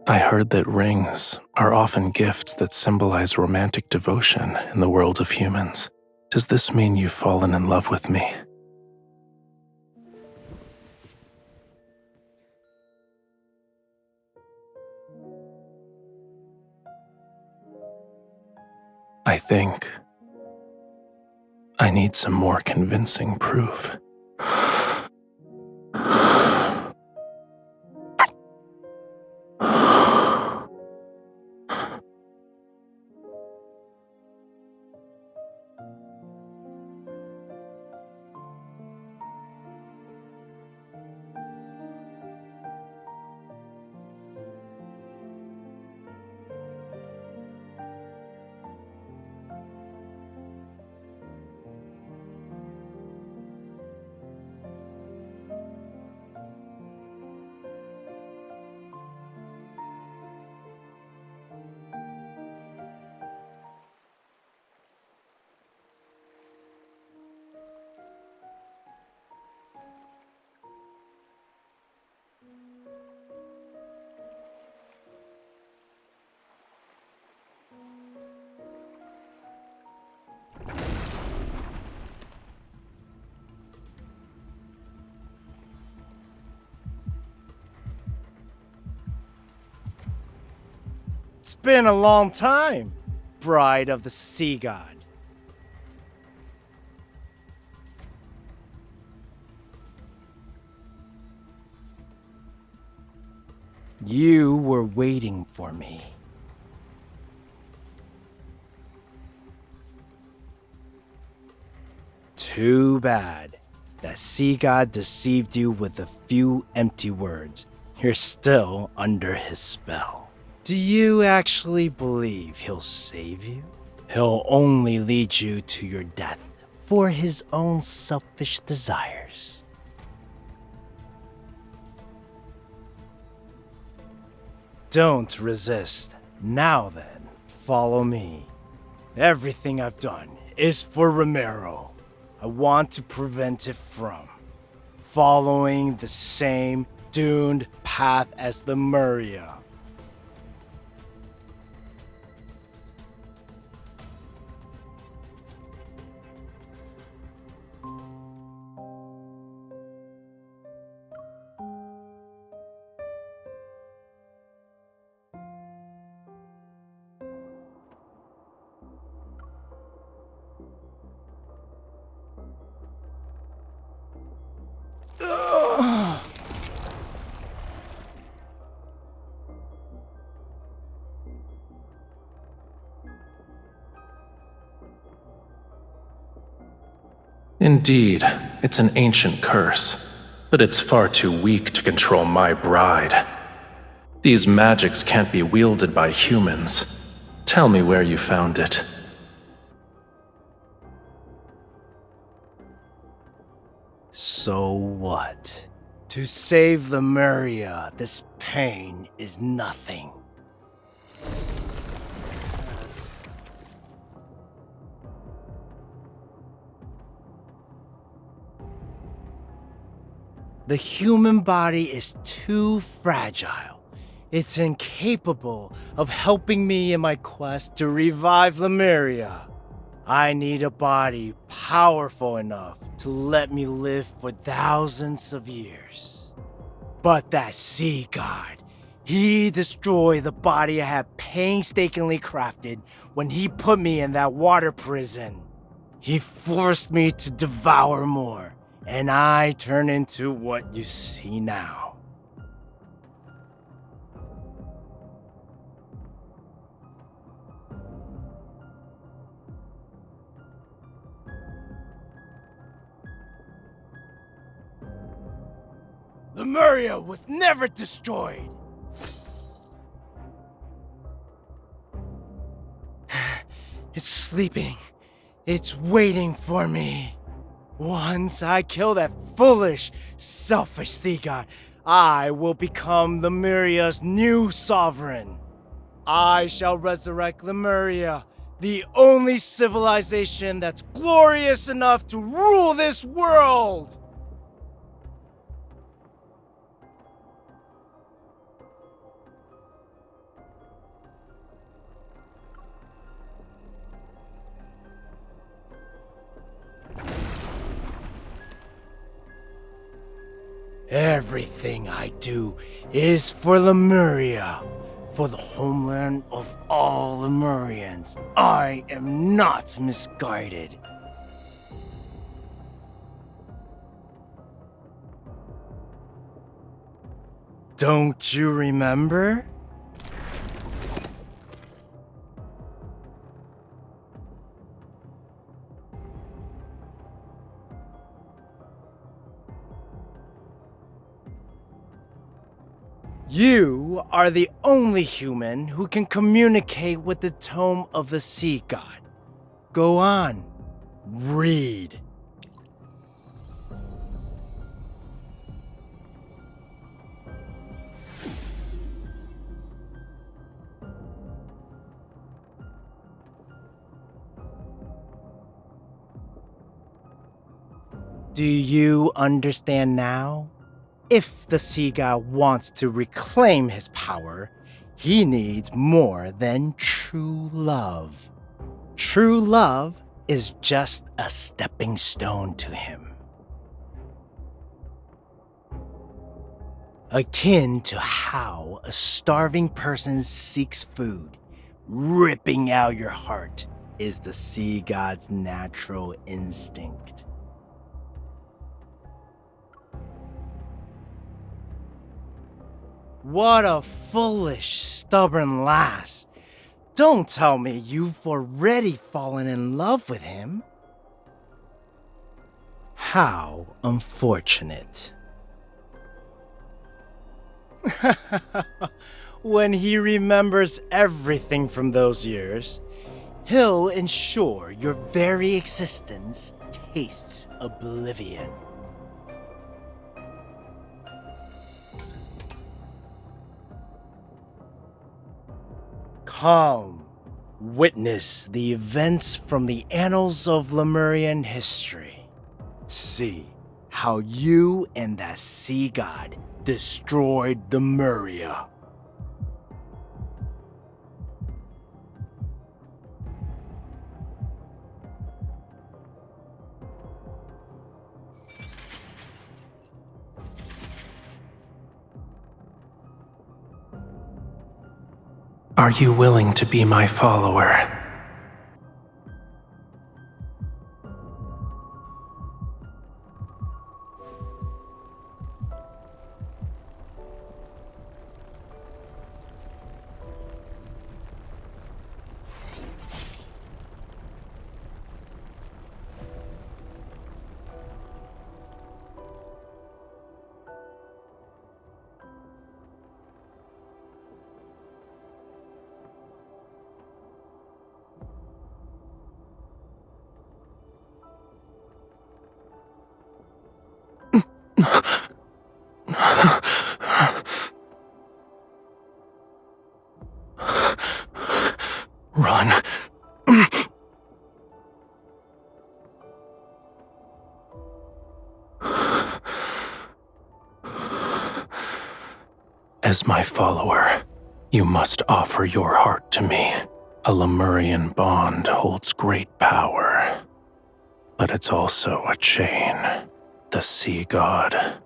Speaker 6: I heard that rings are often gifts that symbolize romantic devotion in the world of humans. Does this mean you've fallen in love with me? I think I need some more convincing proof.
Speaker 5: It's been a long time, bride of the sea god. You were waiting for me. Too bad that sea god deceived you with a few empty words. You're still under his spell. Do you actually believe he'll save you? He'll only lead you to your death for his own selfish desires. Don't resist. Now then, follow me. Everything I've done is for Romirro. I want to prevent it from following the same doomed path as the Muria.
Speaker 6: Indeed, it's an ancient curse, but it's far too weak to control my bride. These magics can't be wielded by humans. Tell me where you found it.
Speaker 5: So what? To save the Muria, this pain is nothing. The human body is too fragile. It's incapable of helping me in my quest to revive Lemuria. I need a body powerful enough to let me live for thousands of years. But that sea god, he destroyed the body I had painstakingly crafted when he put me in that water prison. He forced me to devour more, and I turn into what you see now. Lemuria was never destroyed. It's sleeping. It's waiting for me. Once I kill that foolish, selfish sea god, I will become Lemuria's new sovereign. I shall resurrect Lemuria, the only civilization that's glorious enough to rule this world! Everything I do is for Lemuria, for the homeland of all Lemurians. I am not misguided. Don't you remember? You are the only human who can communicate with the tome of the sea god. Go on, read. Do you understand now? If the sea god wants to reclaim his power, he needs more than true love. True love is just a stepping stone to him. Akin to how a starving person seeks food, ripping out your heart is the sea god's natural instinct. What a foolish, stubborn lass. Don't tell me you've already fallen in love with him. How unfortunate. When he remembers everything from those years, he'll ensure your very existence tastes oblivion. Come, witness the events from the annals of Lemurian history. See how you and that sea god destroyed Lemuria.
Speaker 6: Are you willing to be my follower? Run. As my follower, you must offer your heart to me. A Lemurian bond holds great power, but it's also a chain. The sea god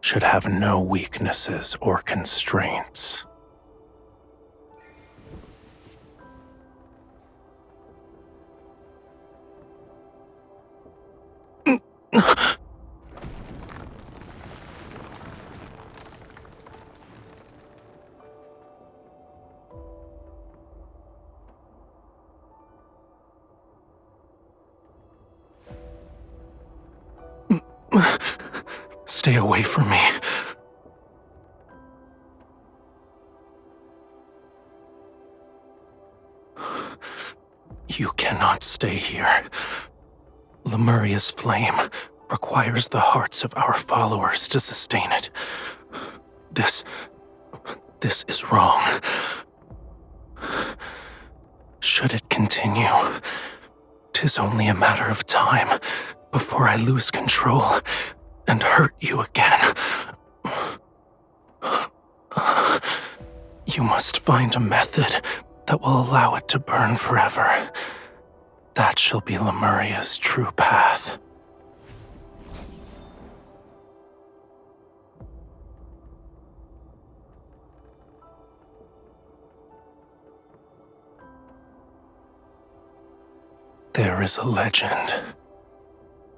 Speaker 6: should have no weaknesses or constraints. Stay away from me. cannot stay here. Lemuria's flame requires the hearts of our followers to sustain it. This is wrong. Should it continue, 'tis only a matter of time before I lose control and hurt you again. You must find a method that will allow it to burn forever. That shall be Lemuria's true path. There is a legend.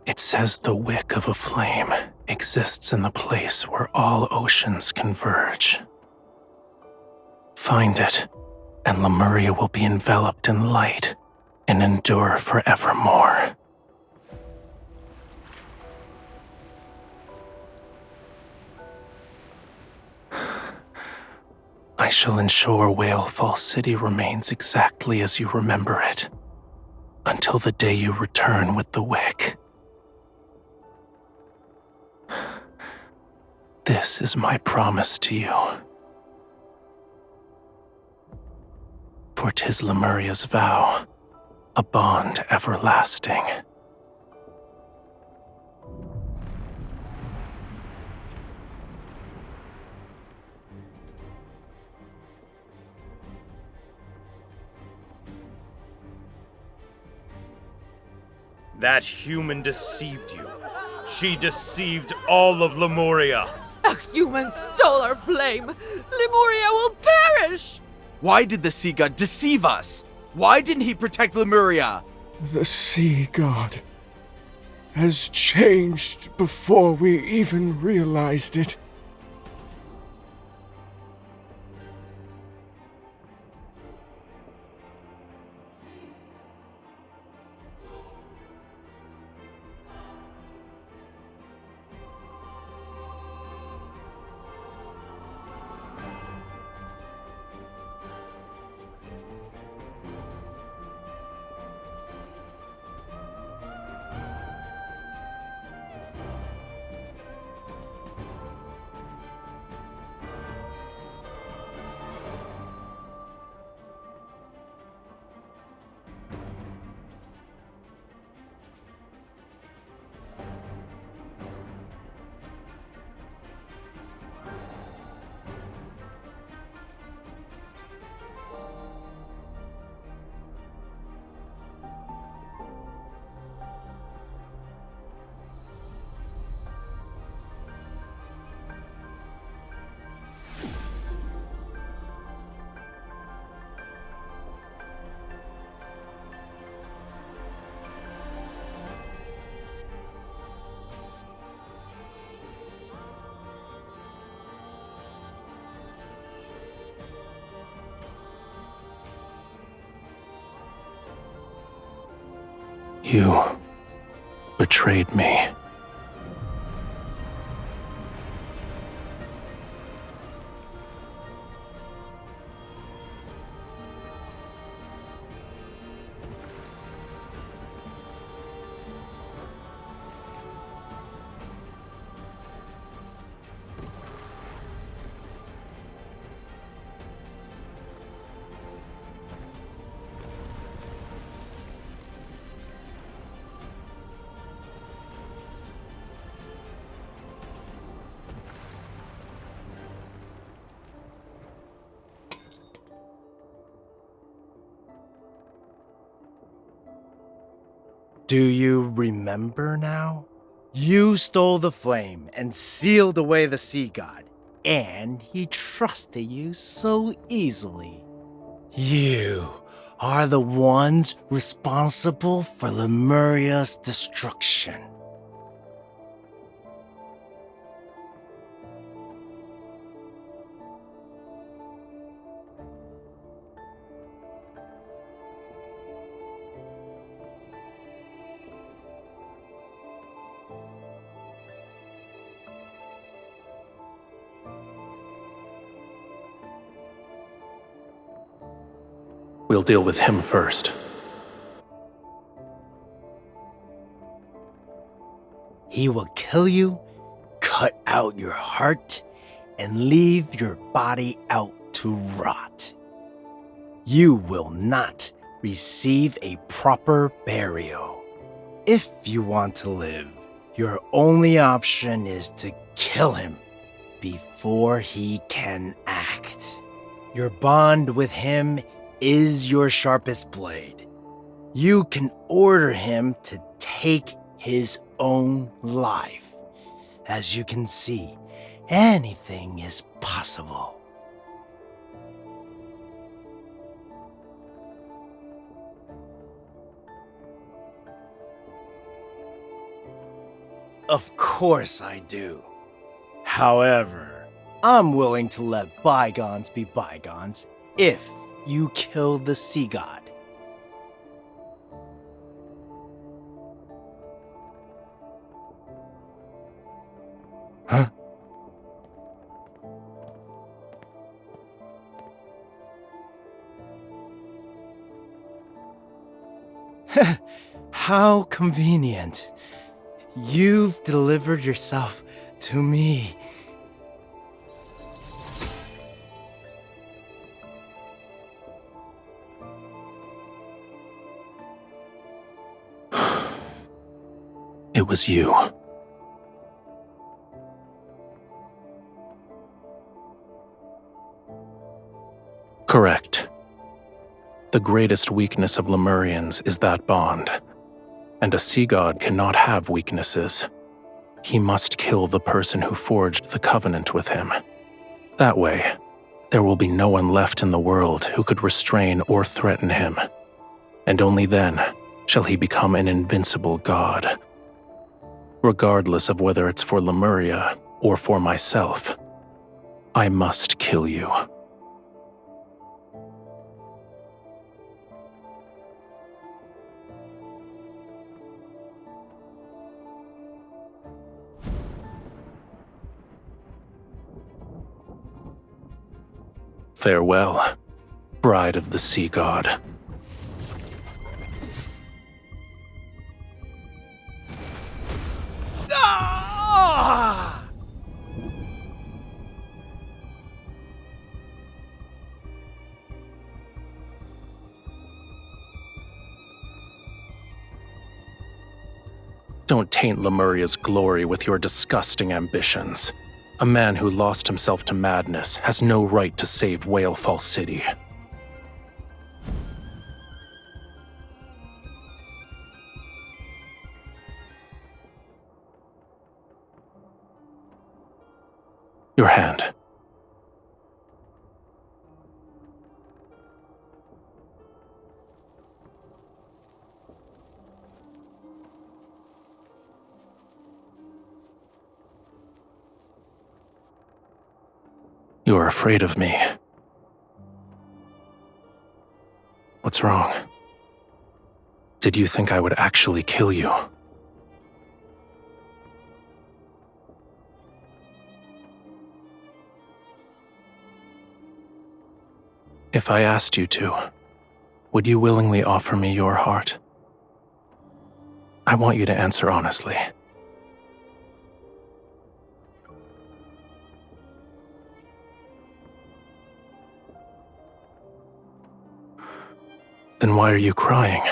Speaker 6: It says the wick of a flame exists in the place where all oceans converge. Find it, and Lemuria will be enveloped in light and endure forevermore. I shall ensure Whalefall City remains exactly as you remember it, until the day you return with the wick. This is my promise to you. For 'tis Lemuria's vow, a bond everlasting.
Speaker 5: That human deceived you. She deceived all of Lemuria.
Speaker 15: A human stole our flame. Lemuria will perish.
Speaker 1: Why did the sea god deceive us? Why didn't he protect Lemuria?
Speaker 12: The sea god has changed before we even realized it.
Speaker 6: You betrayed me.
Speaker 5: Do you remember now? You stole the flame and sealed away the sea god, and he trusted you so easily. You are the ones responsible for Lemuria's destruction.
Speaker 6: We'll deal with him first.
Speaker 5: He will kill you, cut out your heart, and leave your body out to rot. You will not receive a proper burial. If you want to live, your only option is to kill him before he can act. Your bond with him is your sharpest blade. You can order him to take his own life. As you can see, anything is possible. Of course I do. However, I'm willing to let bygones be bygones if you kill the sea god. Huh? How convenient. You've delivered yourself to me.
Speaker 6: It was you. Correct. The greatest weakness of Lemurians is that bond, and a sea god cannot have weaknesses. He must kill the person who forged the covenant with him. That way, there will be no one left in the world who could restrain or threaten him, and only then shall he become an invincible god. Regardless of whether it's for Lemuria or for myself, I must kill you. Farewell, bride of the sea god.
Speaker 5: Ah!
Speaker 6: Don't taint Lemuria's glory with your disgusting ambitions. A man who lost himself to madness has no right to save Whalefall City. Your hand. You are afraid of me. What's wrong? Did you think I would actually kill you? If I asked you to, would you willingly offer me your heart? I want you to answer honestly. Then why are you crying?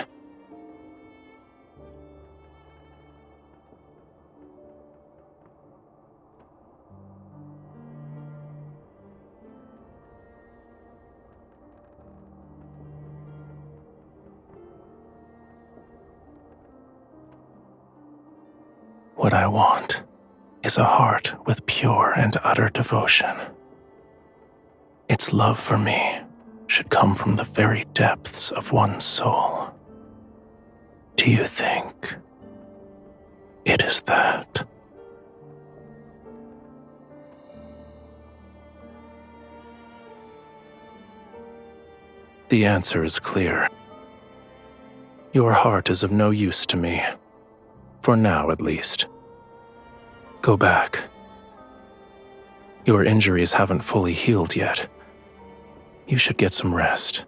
Speaker 6: What I want is a heart with pure and utter devotion. Its love for me should come from the very depths of one's soul. Do you think it is that? The answer is clear. Your heart is of no use to me, for now at least. Go back. Your injuries haven't fully healed yet. You should get some rest.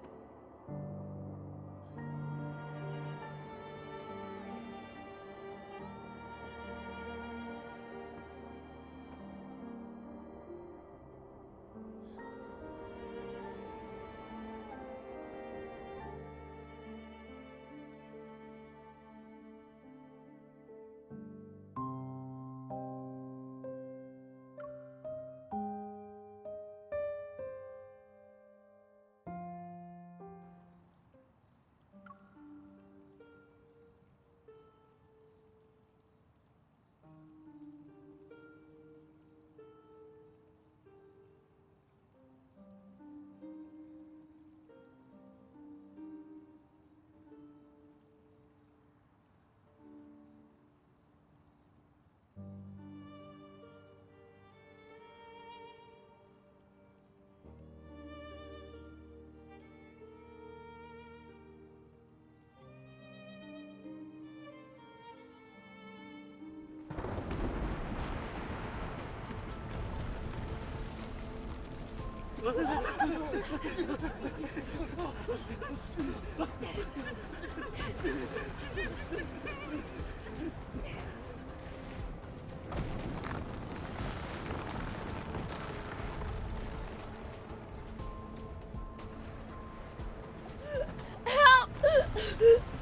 Speaker 3: Help!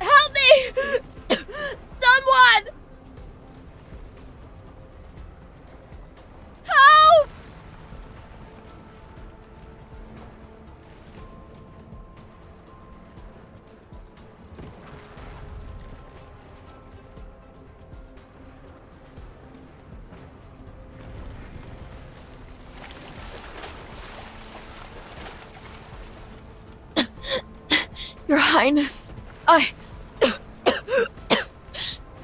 Speaker 3: Help me! Someone! Help! Your Highness,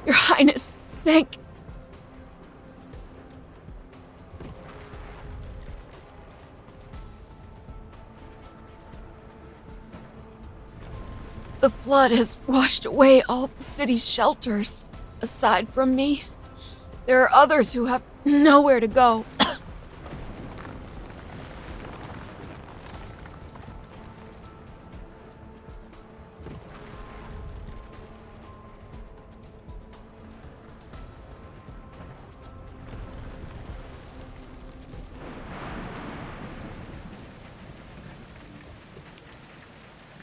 Speaker 3: Your Highness, thank... The flood has washed away all the city's shelters. Aside from me, there are others who have nowhere to go.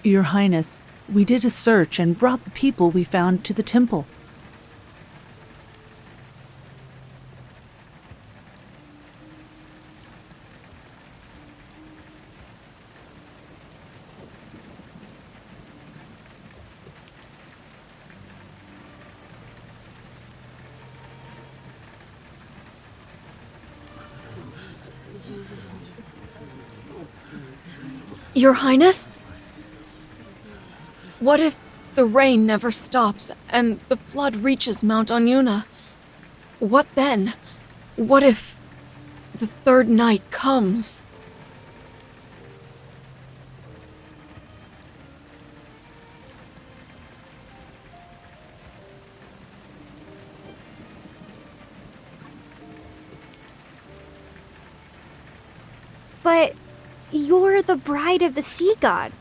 Speaker 9: Your Highness, we did a search and brought the people we found to the temple.
Speaker 3: Your Highness? What if the rain never stops and the flood reaches Mount Onyuna? What then? What if the third night comes?
Speaker 2: But you're the bride of the sea god.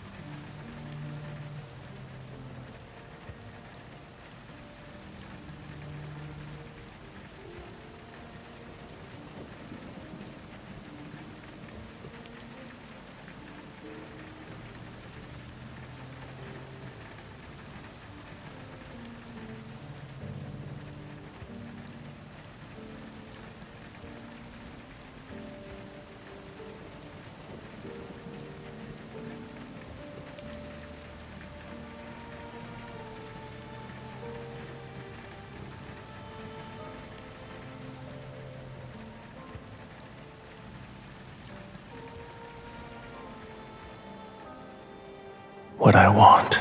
Speaker 6: What I want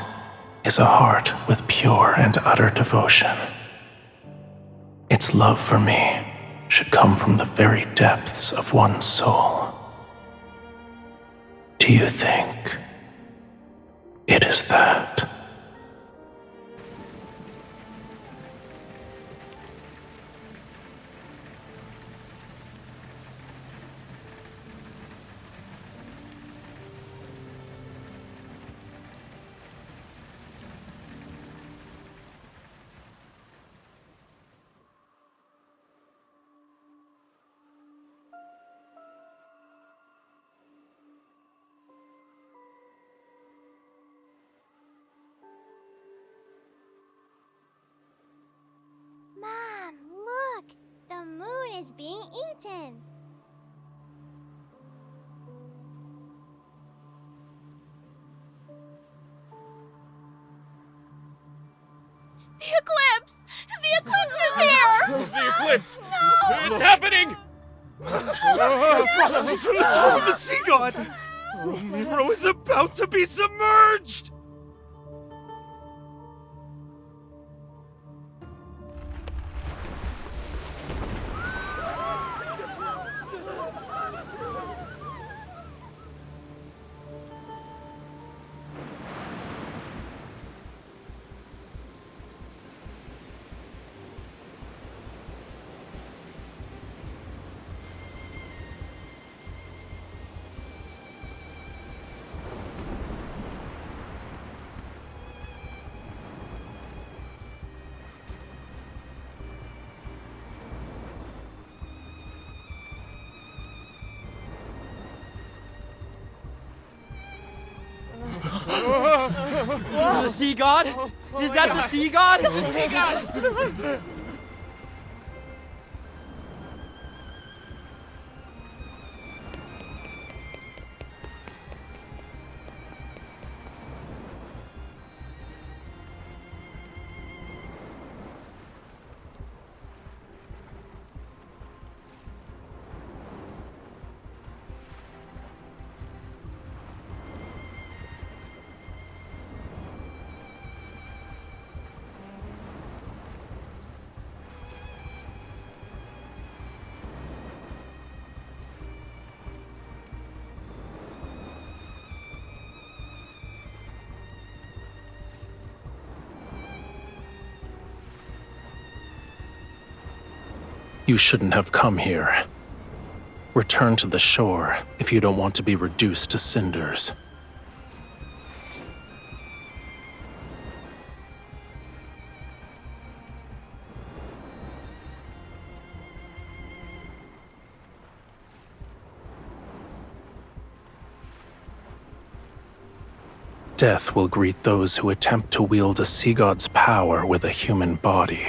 Speaker 6: is a heart with pure and utter devotion. Its love for me should come from the very depths of one's soul. Do you think it is that?
Speaker 16: Mom, look! The moon is being eaten!
Speaker 3: The eclipse! The eclipse is here!
Speaker 12: The eclipse!
Speaker 3: No!
Speaker 12: It's happening!
Speaker 5: A prophecy from the tomb of the sea god! Romirro is about to be submerged!
Speaker 1: The sea god? Is that the sea god?
Speaker 15: Sea god!
Speaker 6: You shouldn't have come here. Return to the shore if you don't want to be reduced to cinders. Death will greet those who attempt to wield a sea god's power with a human body.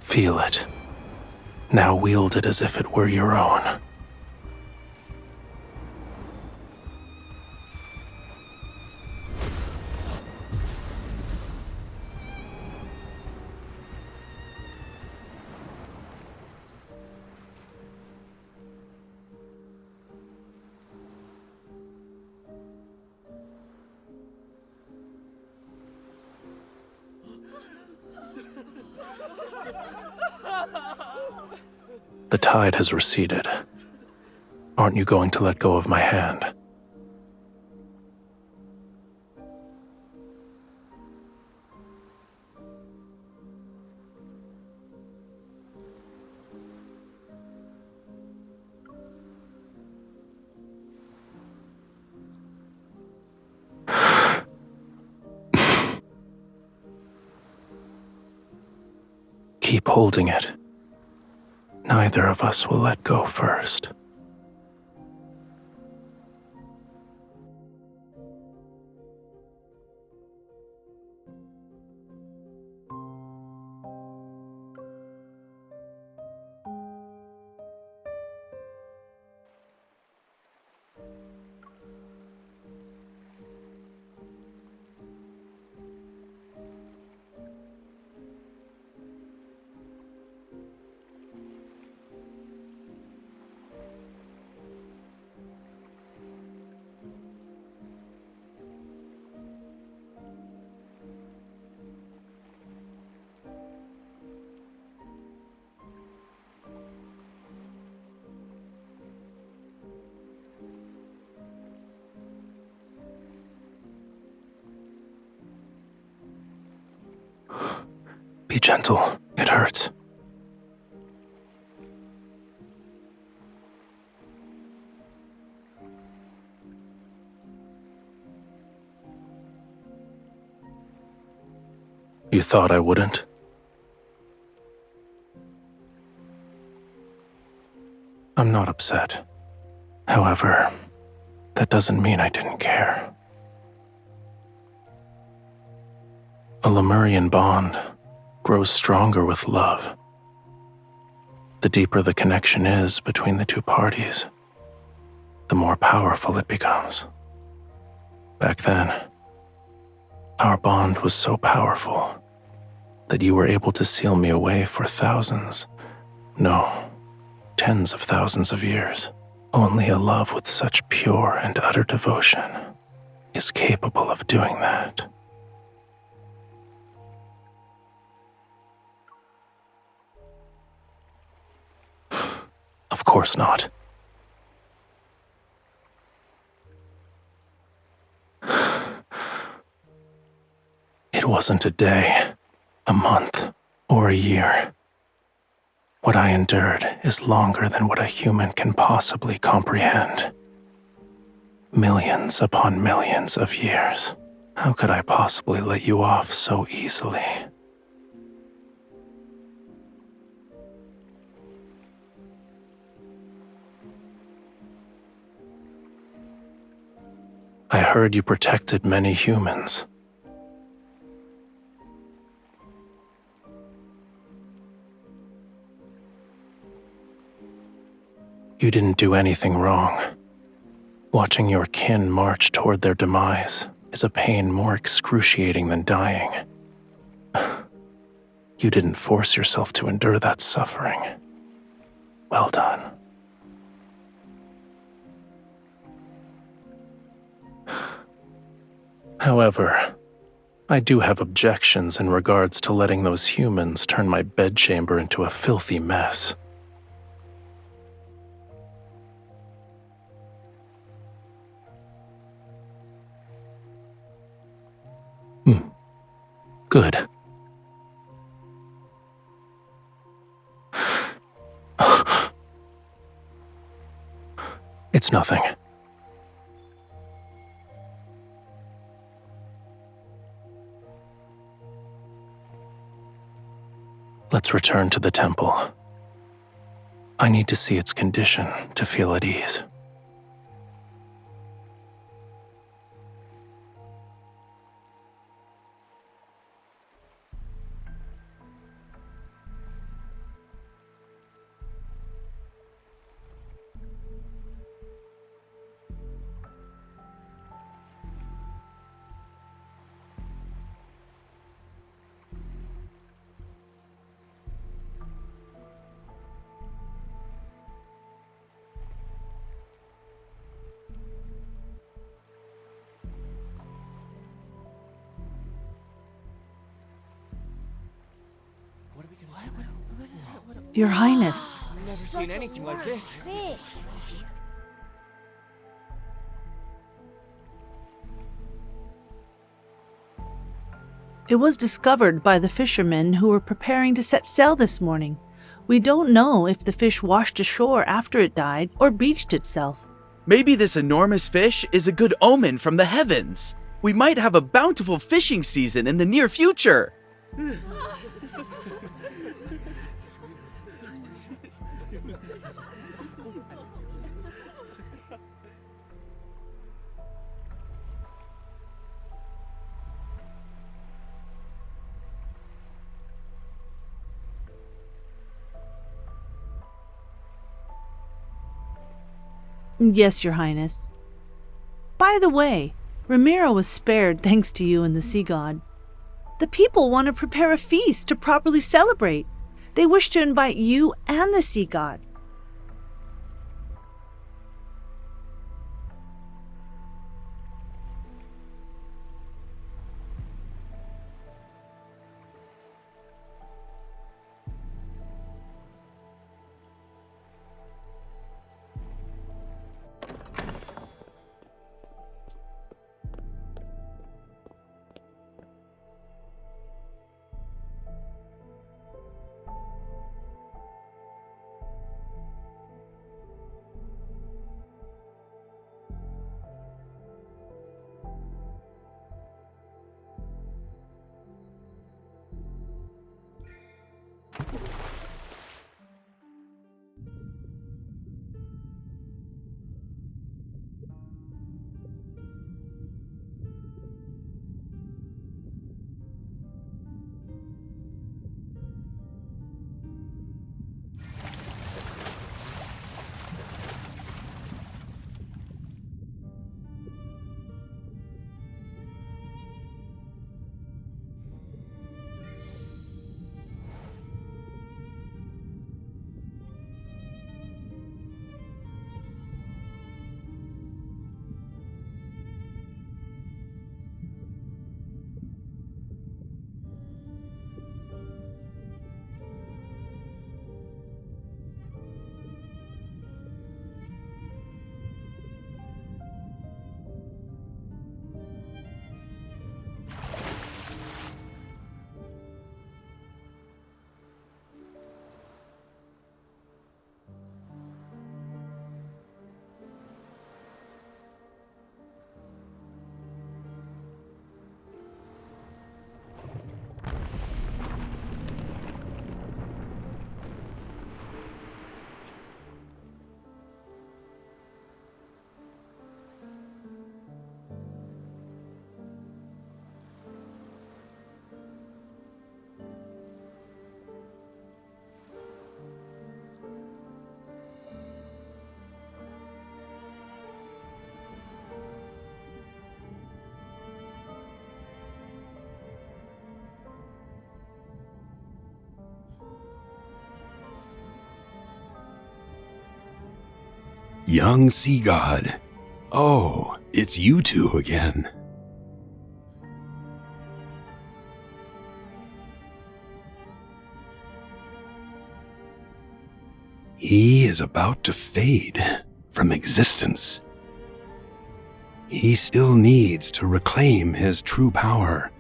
Speaker 6: Feel it. Now wield it as if it were your own. The tide has receded. Aren't you going to let go of my hand? Keep holding it. Neither of us will let go first. Be gentle. It hurts. You thought I wouldn't? I'm not upset. However, that doesn't mean I didn't care. A Lemurian bond grows stronger with love. The deeper the connection is between the two parties, the more powerful it becomes. Back then, our bond was so powerful that you were able to seal me away for thousands, No, tens of thousands of years. Only a love with such pure and utter devotion is capable of doing that. Of course not. It wasn't a day, a month, or a year. What I endured is longer than what a human can possibly comprehend. Millions upon millions of years. How could I possibly let you off so easily? I heard you protected many humans. You didn't do anything wrong. Watching your kin march toward their demise is a pain more excruciating than dying. You didn't force yourself to endure that suffering. Well done. However, I do have objections in regards to letting those humans turn my bedchamber into a filthy mess. Good. It's nothing. Let's return to the temple. I need to see its condition to feel at ease.
Speaker 9: Your Highness.
Speaker 1: I've never seen anything like this.
Speaker 9: It was discovered by the fishermen who were preparing to set sail this morning. We don't know if the fish washed ashore after it died or beached itself.
Speaker 1: Maybe this enormous fish is a good omen from the heavens. We might have a bountiful fishing season in the near future.
Speaker 9: Yes, Your Highness. By the way, Romirro was spared thanks to you and the sea god. The people want to prepare a feast to properly celebrate. They wish to invite you and the sea god.
Speaker 11: Young sea god. Oh, it's you two again. He is about to fade from existence. He still needs to reclaim his true power,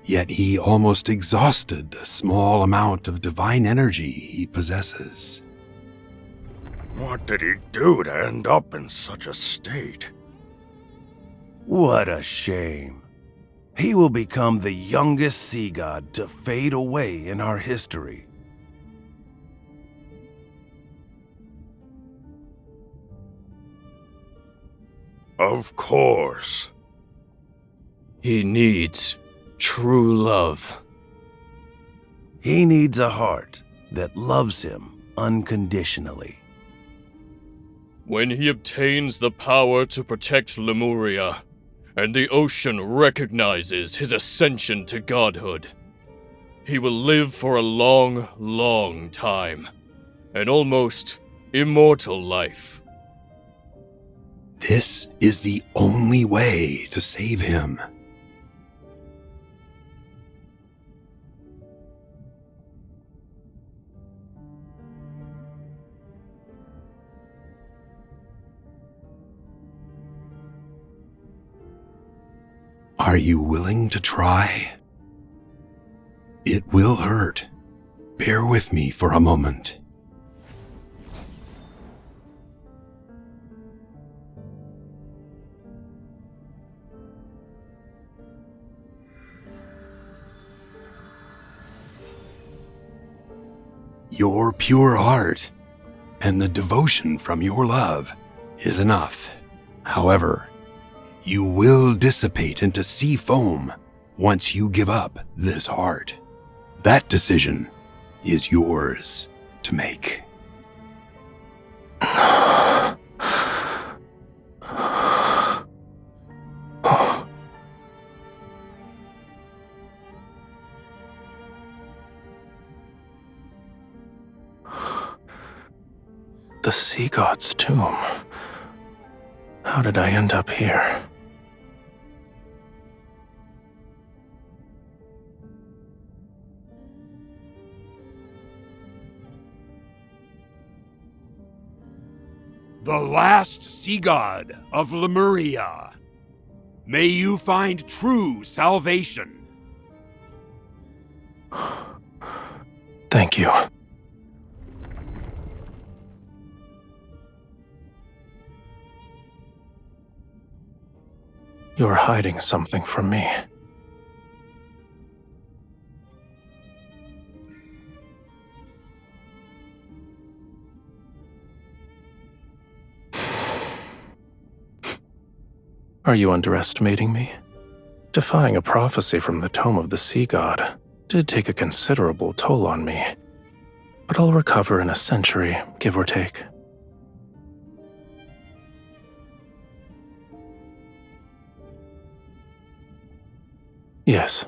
Speaker 11: yet he almost exhausted the small amount of divine energy he possesses.
Speaker 13: What did he do to end up in such a state?
Speaker 5: What a shame. He will become the youngest sea god to fade away in our history.
Speaker 13: Of course.
Speaker 12: He needs true love.
Speaker 5: He needs a heart that loves him unconditionally.
Speaker 12: When he obtains the power to protect Lemuria, and the ocean recognizes his ascension to godhood, he will live for a long, long time, an almost immortal life.
Speaker 11: This is the only way to save him. Are you willing to try? It will hurt. Bear with me for a moment. Your pure heart and the devotion from your love is enough. However, you will dissipate into sea foam once you give up this heart. That decision is yours to make.
Speaker 6: The sea god's tomb. How did I end up here?
Speaker 11: The last sea god of Lemuria. May you find true salvation.
Speaker 6: Thank you. You're hiding something from me. Are you underestimating me? Defying a prophecy from the tome of the sea god did take a considerable toll on me, but I'll recover in a century, give or take. Yes,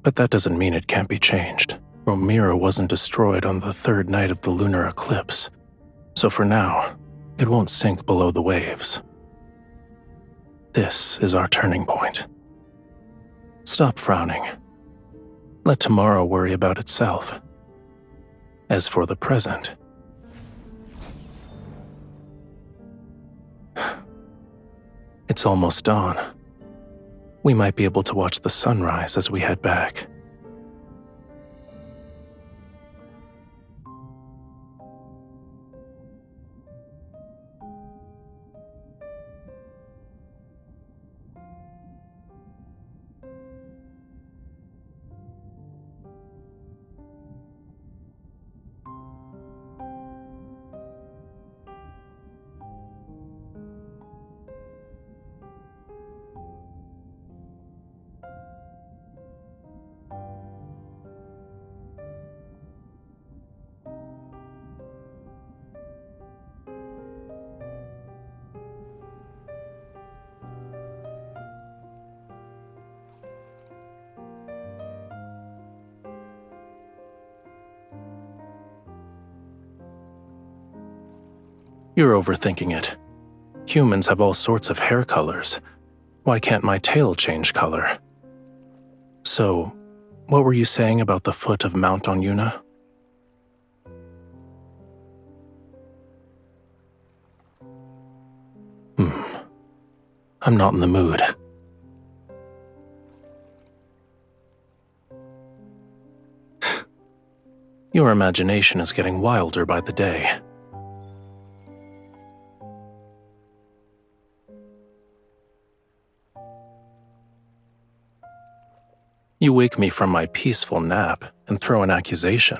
Speaker 6: but that doesn't mean it can't be changed. Romirro wasn't destroyed on the third night of the lunar eclipse, so for now, it won't sink below the waves. This is our turning point. Stop frowning. Let tomorrow worry about itself. As for the present, it's almost dawn. We might be able to watch the sunrise as we head back. You're overthinking it. Humans have all sorts of hair colors. Why can't my tail change color? So, what were you saying about the foot of Mount Onyuna? I'm not in the mood. Your imagination is getting wilder by the day. You wake me from my peaceful nap and throw an accusation.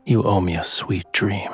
Speaker 6: You owe me a sweet dream.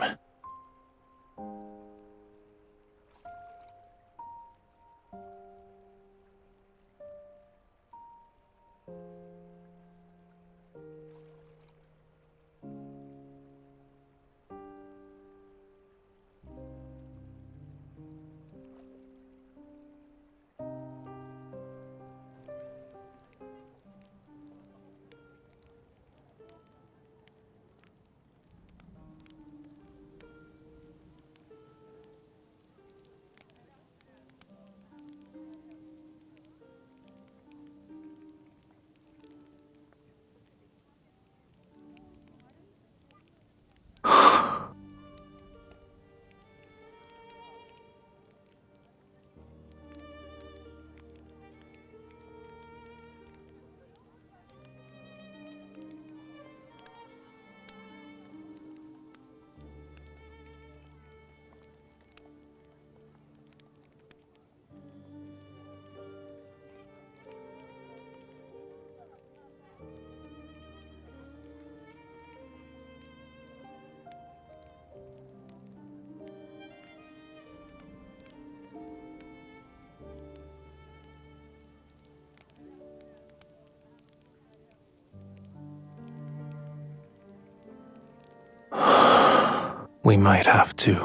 Speaker 6: We might have to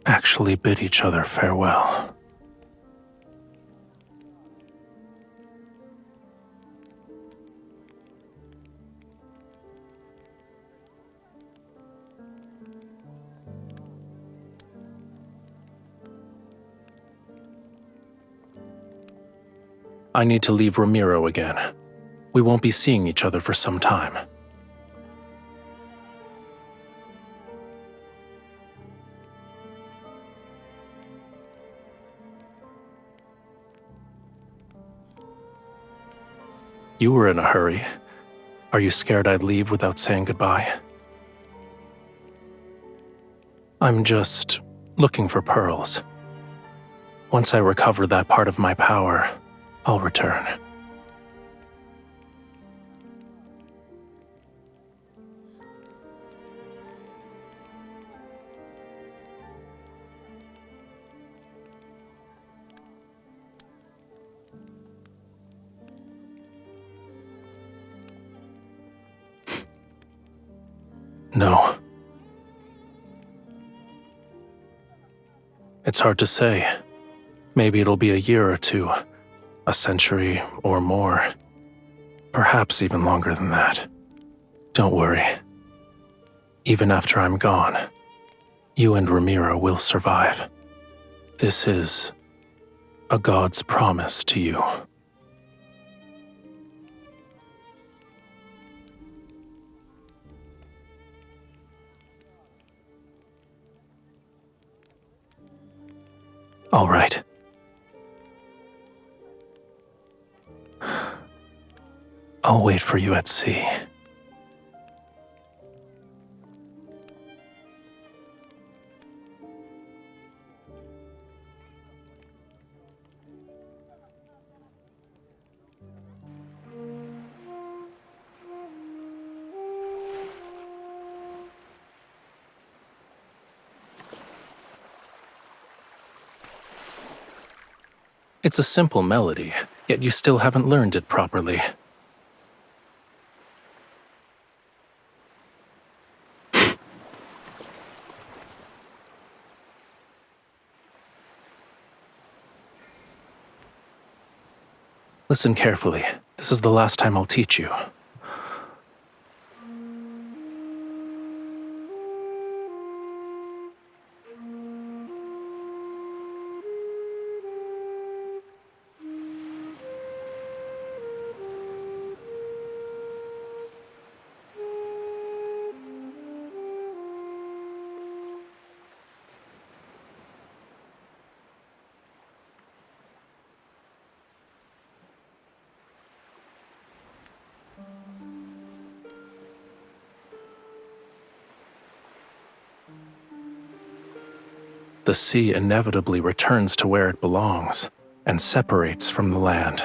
Speaker 6: actually bid each other farewell. I need to leave Romirro again. We won't be seeing each other for some time. You were in a hurry. Are you scared I'd leave without saying goodbye? I'm just looking for pearls. Once I recover that part of my power, I'll return. No. It's hard to say. Maybe it'll be a year or two, a century or more. Perhaps even longer than that. Don't worry. Even after I'm gone, you and Romirro will survive. This is a god's promise to you. All right. I'll wait for you at sea. It's a simple melody, yet you still haven't learned it properly. Listen carefully. This is the last time I'll teach you. the sea inevitably returns to where it belongs and separates from the land.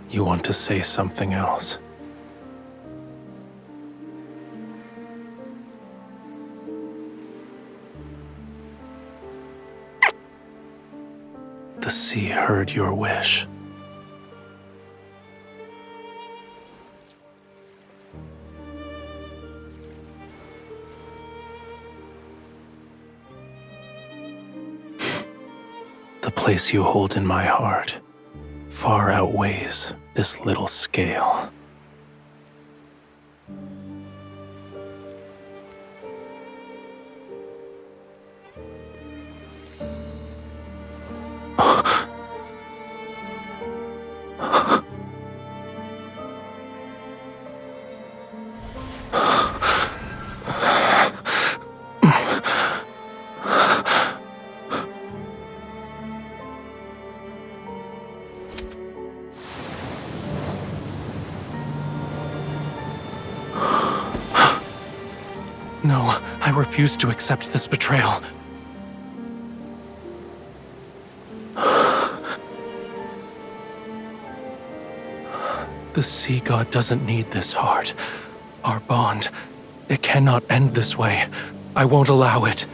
Speaker 6: You want to say something else? The sea heard your wish. The place you hold in my heart far outweighs this little scale. No, I refuse to accept this betrayal. The sea god doesn't need this heart. Our bond, it cannot end this way. I won't allow it.